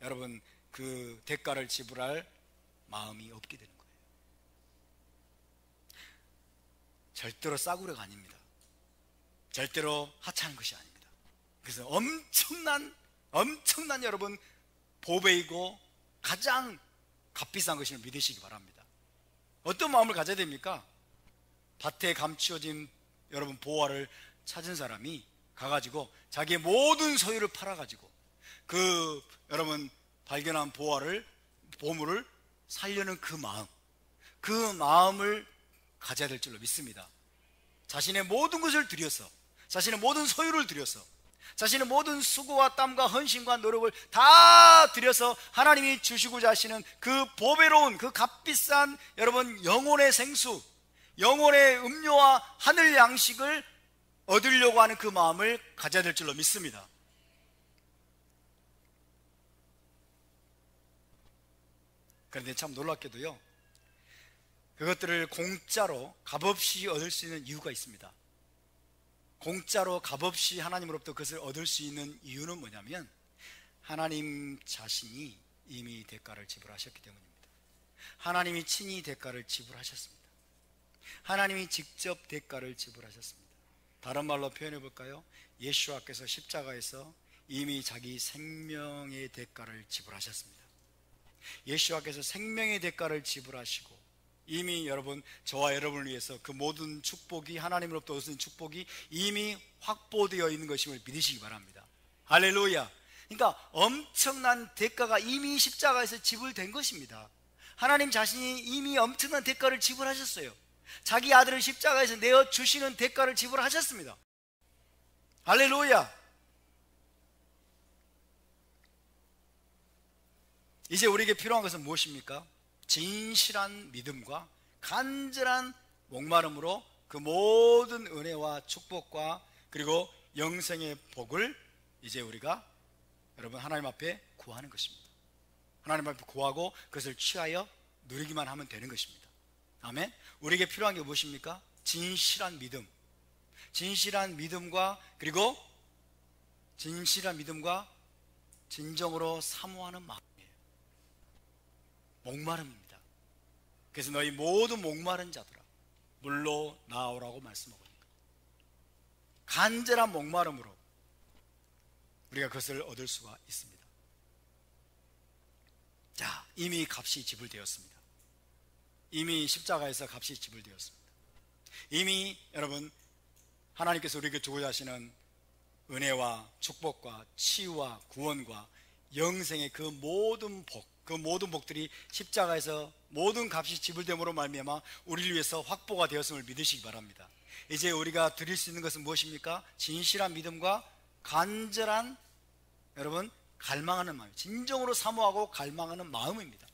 Speaker 1: 여러분 그 대가를 지불할 마음이 없게 되는 거예요. 절대로 싸구려가 아닙니다. 절대로 하찮은 것이 아닙니다. 그래서 엄청난 여러분 보배이고 가장 값비싼 것임을 믿으시기 바랍니다. 어떤 마음을 가져야 됩니까? 밭에 감추어진 여러분 보화를 찾은 사람이 가가지고 자기의 모든 소유를 팔아가지고 그 여러분 발견한 보물을 살려는 그 마음을 가져야 될 줄로 믿습니다. 자신의 모든 것을 들여서, 자신의 모든 소유를 들여서, 자신의 모든 수고와 땀과 헌신과 노력을 다 들여서 하나님이 주시고자 하시는 그 보배로운, 그 값비싼 여러분 영혼의 생수, 영혼의 음료와 하늘 양식을 얻으려고 하는 그 마음을 가져야 될 줄로 믿습니다. 그런데 참 놀랍게도요, 그것들을 공짜로 값없이 얻을 수 있는 이유가 있습니다. 공짜로 값없이 하나님으로부터 그것을 얻을 수 있는 이유는 뭐냐면 하나님 자신이 이미 대가를 지불하셨기 때문입니다. 하나님이 친히 대가를 지불하셨습니다. 하나님이 직접 대가를 지불하셨습니다. 다른 말로 표현해 볼까요? 예수와께서 십자가에서 이미 자기 생명의 대가를 지불하셨습니다. 예수와께서 생명의 대가를 지불하시고 이미 여러분, 저와 여러분을 위해서 그 모든 축복이, 하나님으로부터 얻은 축복이 이미 확보되어 있는 것임을 믿으시기 바랍니다. 할렐루야. 그러니까 엄청난 대가가 이미 십자가에서 지불된 것입니다. 하나님 자신이 이미 엄청난 대가를 지불하셨어요. 자기 아들을 십자가에서 내어주시는 대가를 지불하셨습니다. 할렐루야. 이제 우리에게 필요한 것은 무엇입니까? 진실한 믿음과 간절한 목마름으로 그 모든 은혜와 축복과 그리고 영생의 복을 이제 우리가 여러분 하나님 앞에 구하는 것입니다. 하나님 앞에 구하고 그것을 취하여 누리기만 하면 되는 것입니다. 아멘. 우리에게 필요한 게 무엇입니까? 진실한 믿음, 진실한 믿음과 그리고 진실한 믿음과 진정으로 사모하는 마음이에요. 목마름입니다. 그래서 너희 모든 목마른 자들아 물로 나오라고 말씀하거든요. 간절한 목마름으로 우리가 그것을 얻을 수가 있습니다. 자, 이미 값이 지불되었습니다. 이미 십자가에서 값이 지불되었습니다. 이미 여러분 하나님께서 우리에게 주고자 하시는 은혜와 축복과 치유와 구원과 영생의 그 모든 복들이 십자가에서 모든 값이 지불됨으로 말미암아 우리를 위해서 확보가 되었음을 믿으시기 바랍니다. 이제 우리가 드릴 수 있는 것은 무엇입니까? 진실한 믿음과 간절한 여러분 갈망하는 마음, 진정으로 사모하고 갈망하는 마음입니다.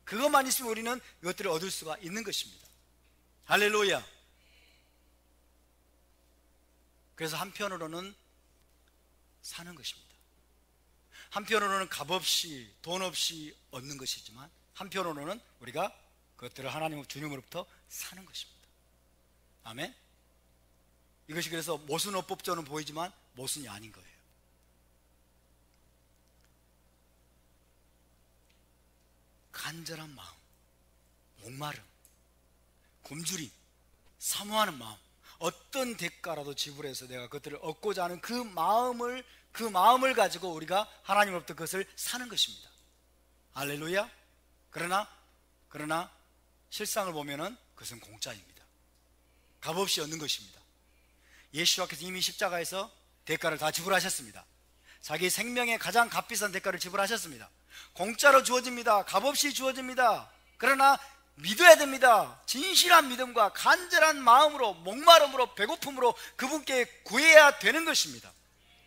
Speaker 1: 그것만 있으면 우리는 이것들을 얻을 수가 있는 것입니다. 할렐루야. 그래서 한편으로는 사는 것입니다. 한편으로는 값없이 돈 없이 얻는 것이지만 한편으로는 우리가 그것들을 하나님 주님으로부터 사는 것입니다. 아멘. 이것이 그래서 모순어법처럼 보이지만 모순이 아닌 거예요. 간절한 마음, 목마름, 굶주림, 사모하는 마음, 어떤 대가라도 지불해서 내가 그것들을 얻고자 하는 그 마음을 가지고 우리가 하나님으로부터 그것을 사는 것입니다. 할렐루야. 그러나 실상을 보면은 그것은 공짜입니다. 값없이 얻는 것입니다. 예수와께서 이미 십자가에서 대가를 다 지불하셨습니다. 자기 생명의 가장 값비싼 대가를 지불하셨습니다. 공짜로 주어집니다. 값없이 주어집니다. 그러나 믿어야 됩니다. 진실한 믿음과 간절한 마음으로, 목마름으로, 배고픔으로 그분께 구해야 되는 것입니다.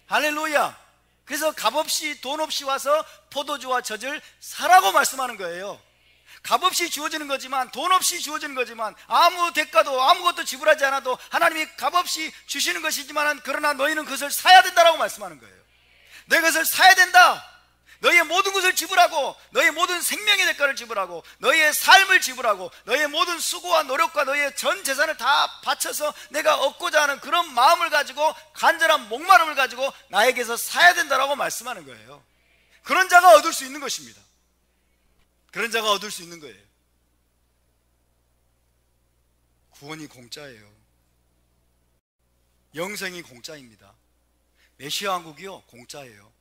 Speaker 1: 할렐루야. 그래서 값없이 돈 없이 와서 포도주와 젖을 사라고 말씀하는 거예요. 값없이 주어지는 거지만, 돈 없이 주어지는 거지만, 아무 대가도 아무것도 지불하지 않아도 하나님이 값없이 주시는 것이지만, 그러나 너희는 그것을 사야 된다라고 말씀하는 거예요. 너희 그것을 사야 된다. 너희의 모든 것을 지불하고, 너희의 모든 생명의 대가를 지불하고, 너희의 삶을 지불하고, 너희의 모든 수고와 노력과 너희의 전 재산을 다 바쳐서 내가 얻고자 하는 그런 마음을 가지고, 간절한 목마름을 가지고 나에게서 사야 된다라고 말씀하는 거예요. 그런 자가 얻을 수 있는 것입니다. 그런 자가 얻을 수 있는 거예요. 구원이 공짜예요. 영생이 공짜입니다. 메시아 왕국이요 공짜예요.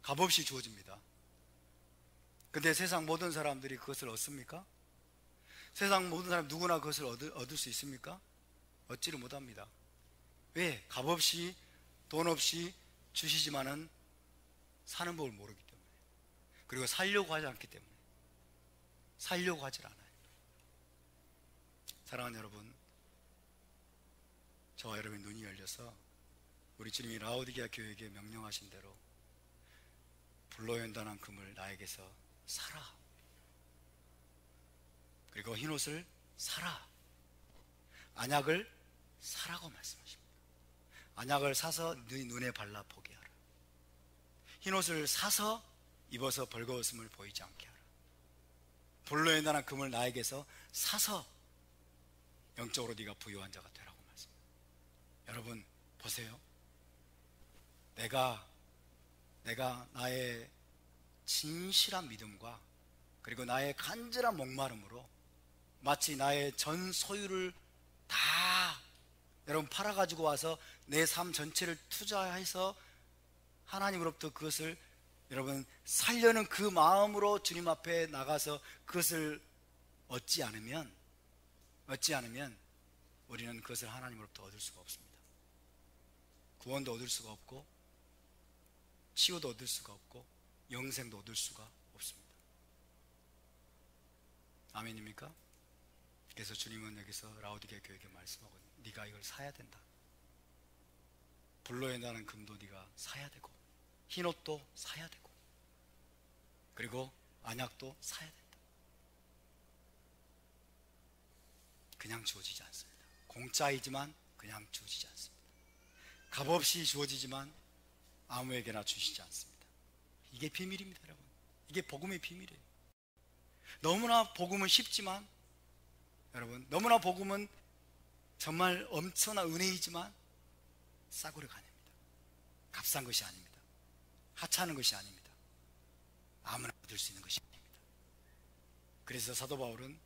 Speaker 1: 값없이 주어집니다. 근데 세상 모든 사람들이 그것을 얻습니까? 세상 모든 사람 누구나 그것을 얻을 수 있습니까? 얻지를 못합니다. 왜? 값없이 돈 없이 주시지만은 사는 법을 모르기 때문에, 그리고 살려고 하지 않기 때문에, 살려고 하질 않아요. 사랑하는 여러분, 저와 여러분의 눈이 열려서 우리 주님이 라오디게아 교회에게 명령하신 대로 불로 연단한 금을 나에게서 사라, 그리고 흰옷을 사라, 안약을 사라고 말씀하십니다. 안약을 사서 네 눈에 발라 보게 하라. 흰옷을 사서 입어서 벌거벗음을 보이지 않게 하라. 불로 연단한 금을 나에게서 사서 영적으로 네가 부유한 자가 되라고 말씀합니다. 여러분 보세요. 내가 나의 진실한 믿음과 그리고 나의 간절한 목마름으로 마치 나의 전 소유를 다 여러분 팔아가지고 와서 내 삶 전체를 투자해서 하나님으로부터 그것을 여러분 살려는 그 마음으로 주님 앞에 나가서 그것을 얻지 않으면 우리는 그것을 하나님으로부터 얻을 수가 없습니다. 구원도 얻을 수가 없고 치유도 얻을 수가 없고 영생도 얻을 수가 없습니다. 아멘입니까? 그래서 주님은 여기서 라오디게아 교회에게 말씀하고, 네가 이걸 사야 된다. 불로 연단한 금도 네가 사야 되고, 흰옷도 사야 되고, 그리고 안약도 사야 된다. 그냥 주어지지 않습니다. 공짜이지만 그냥 주어지지 않습니다. 값없이 주어지지만 아무에게나 주시지 않습니다. 이게 비밀입니다, 여러분. 이게 복음의 비밀이에요. 너무나 복음은 쉽지만, 여러분, 너무나 복음은 정말 엄청난 은혜이지만 싸구려가 아닙니다. 값싼 것이 아닙니다. 하찮은 것이 아닙니다. 아무나 얻을 수 있는 것이 아닙니다. 그래서 사도 바울은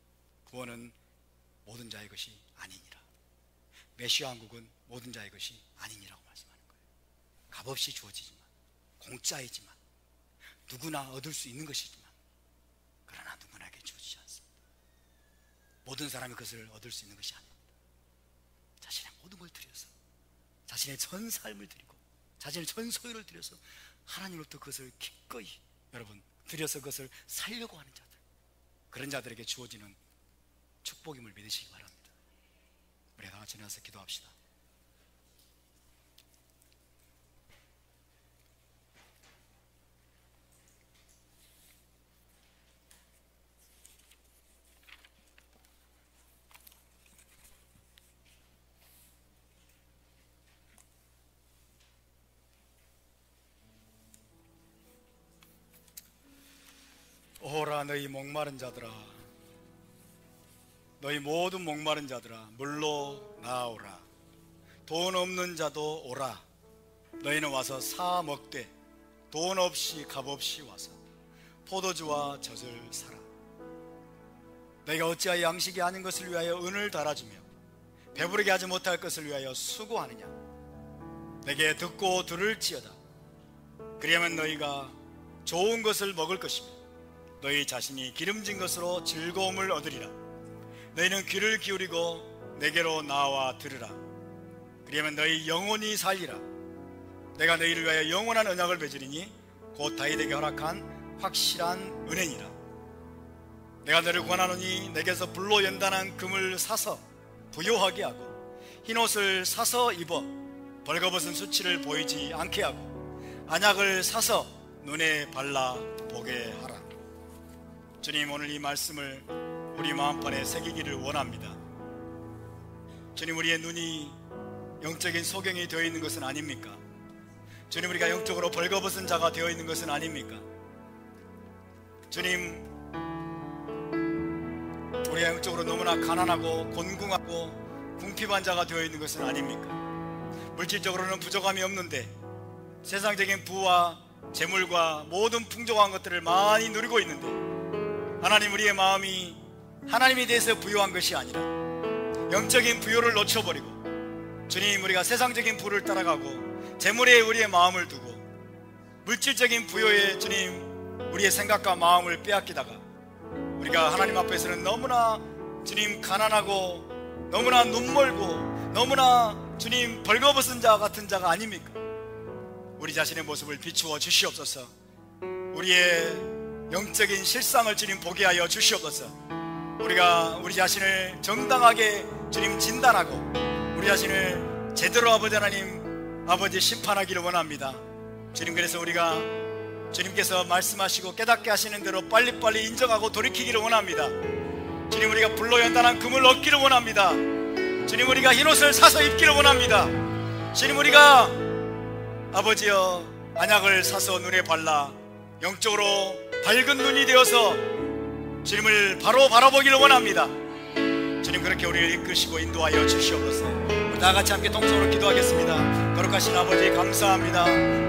Speaker 1: 구원은 모든 자의 것이 아니니라, 메시아 왕국은 모든 자의 것이 아니니라고 말씀하는 거예요. 값없이 주어지지만, 공짜이지만, 누구나 얻을 수 있는 것이지만, 그러나 누구나에게 주어지지 않습니다. 모든 사람이 그것을 얻을 수 있는 것이 아닙니다. 자신의 모든 걸 드려서, 자신의 전 삶을 드리고 자신의 전 소유를 드려서 하나님으로부터 그것을 기꺼이 여러분 드려서 그것을 살려고 하는 자들, 그런 자들에게 주어지는 축복임을 믿으시기 바랍니다. 우리 다 같이 나와서 기도합시다. 오라 너희 목마른 자들아, 너희 모든 목마른 자들아 물로 나오라. 돈 없는 자도 오라. 너희는 와서 사 먹되 돈 없이 값없이 와서 포도주와 젖을 사라. 너희가 어찌하여 양식이 아닌 것을 위하여 은을 달아주며 배부르게 하지 못할 것을 위하여 수고하느냐. 내게 듣고 들을지어다. 그리하면 너희가 좋은 것을 먹을 것이며 너희 자신이 기름진 것으로 즐거움을 얻으리라. 너희는 귀를 기울이고 내게로 나와 들으라. 그리하면 너희 영혼이 살리라. 내가 너희를 위하여 영원한 언약을 맺으리니 곧 다윗에게 허락한 확실한 은혜니라. 내가 너를 권하노니 내게서 불로 연단한 금을 사서 부요하게 하고 흰옷을 사서 입어 벌거벗은 수치를 보이지 않게 하고 안약을 사서 눈에 발라 보게 하라. 주님, 오늘 이 말씀을 우리 마음판에 새기기를 원합니다. 주님, 우리의 눈이 영적인 소경이 되어 있는 것은 아닙니까? 주님, 우리가 영적으로 벌거벗은 자가 되어 있는 것은 아닙니까? 주님, 우리가 영적으로 너무나 가난하고 곤궁하고 궁핍한 자가 되어 있는 것은 아닙니까? 물질적으로는 부족함이 없는데 세상적인 부와 재물과 모든 풍족한 것들을 많이 누리고 있는데, 하나님, 우리의 마음이 하나님에 대해서 부유한 것이 아니라 영적인 부요를 놓쳐버리고, 주님, 우리가 세상적인 부를 따라가고 재물에 우리의 마음을 두고 물질적인 부요에 주님 우리의 생각과 마음을 빼앗기다가 우리가 하나님 앞에서는 너무나 주님 가난하고 너무나 눈멀고 너무나 주님 벌거벗은 자 같은 자가 아닙니까? 우리 자신의 모습을 비추어 주시옵소서. 우리의 영적인 실상을 주님 보게 하여 주시옵소서. 우리가 우리 자신을 정당하게 주님 진단하고 우리 자신을 제대로 아버지 하나님 아버지 심판하기를 원합니다. 주님, 그래서 우리가 주님께서 말씀하시고 깨닫게 하시는 대로 빨리빨리 인정하고 돌이키기를 원합니다. 주님, 우리가 불로 연단한 금을 얻기를 원합니다. 주님, 우리가 흰옷을 사서 입기를 원합니다. 주님, 우리가 아버지여 안약을 사서 눈에 발라 영적으로 밝은 눈이 되어서 주님을 바로 바라보기를 원합니다. 주님, 그렇게 우리를 이끄시고 인도하여 주시옵소서. 우리 다 같이 함께 통성으로 기도하겠습니다. 거룩하신 아버지 감사합니다.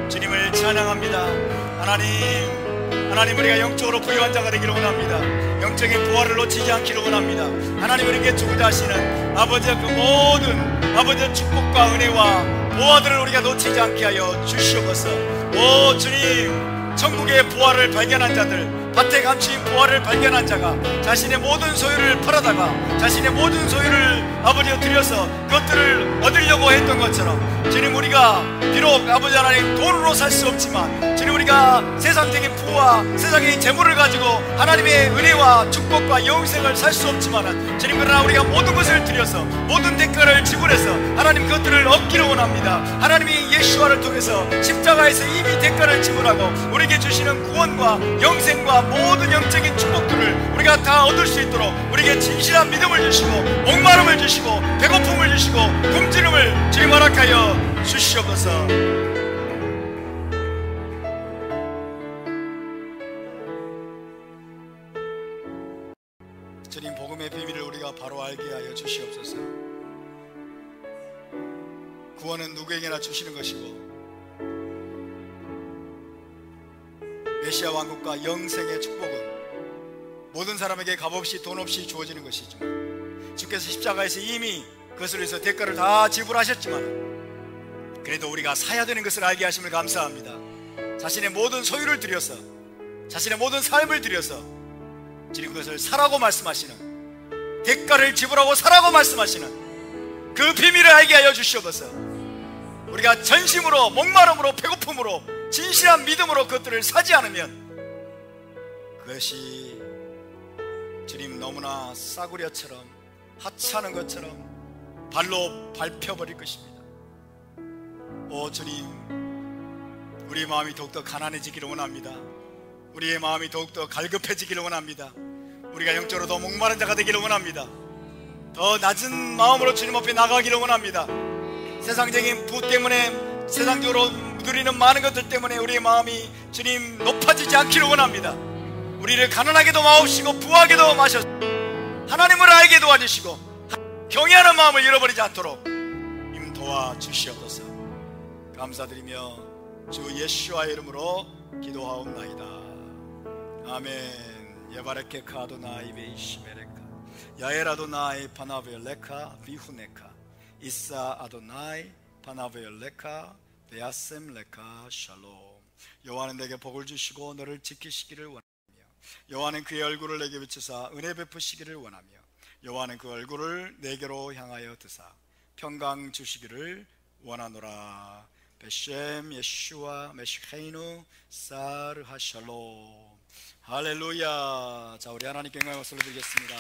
Speaker 1: 주님을 찬양합니다. 하나님, 우리가 영적으로 부유한 자가 되기를 원합니다. 영적인 부활을 놓치지 않기를 원합니다. 하나님, 우리에게 주고자 하시는 아버지의 그 모든 아버지의 축복과 은혜와 보화들을 우리가 놓치지 않게 하여 주시옵소서. 오 주님, 천국의 부활을 발견한 자들, 밭에 감추인 부활을 발견한 자가 자신의 모든 소유를 팔아다가 자신의 모든 소유를 아버지가 들여서 그것들을 얻으려고 했던 것처럼 주님, 우리가 비록 아버지 하나님 돈으로 살 수 없지만 주님, 우리가 세상적인 부와 세상의 재물을 가지고 하나님의 은혜와 축복과 영생을 살 수 없지만 주님, 그러나 우리가 모든 것을 들여서 모든 대가를 지불해서 하나님 그것들을 얻기를 원합니다. 하나님이 예수와를 통해서 십자가에서 이미 대가를 지불하고 우리에게 주시는 구원과 영생과 모든 영적인 축복들을 우리가 다 얻을 수 있도록 우리에게 진실한 믿음을 주시고 목마름을 주시고 배고픔을 주시고 굶주림을 주님 허락하여 주시옵소서. 주님, 복음의 비밀을 우리가 바로 알게 하여 주시옵소서. 구원은 누구에게나 주시는 것이고 메시아 왕국과 영생의 축복은 모든 사람에게 값없이 돈 없이 주어지는 것이지만 주께서 십자가에서 이미 그것을 위해서 대가를 다 지불하셨지만 그래도 우리가 사야 되는 것을 알게 하심을 감사합니다. 자신의 모든 소유를 들여서 자신의 모든 삶을 들여서 주님 그것을 사라고 말씀하시는, 대가를 지불하고 사라고 말씀하시는 그 비밀을 알게 하여 주시옵소서. 우리가 전심으로 목마름으로 배고픔으로 진실한 믿음으로 그것들을 사지 않으면 그것이 주님 너무나 싸구려처럼 하찮은 것처럼 발로 밟혀버릴 것입니다. 오 주님, 우리의 마음이 더욱더 가난해지기를 원합니다. 우리의 마음이 더욱더 갈급해지기를 원합니다. 우리가 영적으로 더 목마른 자가 되기를 원합니다. 더 낮은 마음으로 주님 앞에 나가기를 원합니다. 세상적인 부 때문에, 세상적으로 누리는 많은 것들 때문에 우리의 마음이 주님 높아지지 않기를 원합니다. 우리를 가난하게도 마옵시고 부하게도 마셔서 하나님을 알게 도와주시고 경외하는 마음을 잃어버리지 않도록 님 도와주시옵소서. 감사드리며 주 예수와의 이름으로 기도하옵나이다. 아멘. 예바레케카 아도나이 베이시메레카 야엘 아도나이 파나벨레카 비후네카 이사 아도나이 파나벨레카 베아셈레카 샬롬. 여호와는 내게 복을 주시고 너를 지키시기를 원하며 여호와는 그의 얼굴을 내게 비추사 은혜 베푸시기를 원하며 여호와는 그 얼굴을 내게로 향하여 드사 평강 주시기를 원하노라. 베셈 예슈와 메시케이누 사르하 샬롬. 할렐루야. 자, 우리 하나님께 영광을 드리겠습니다.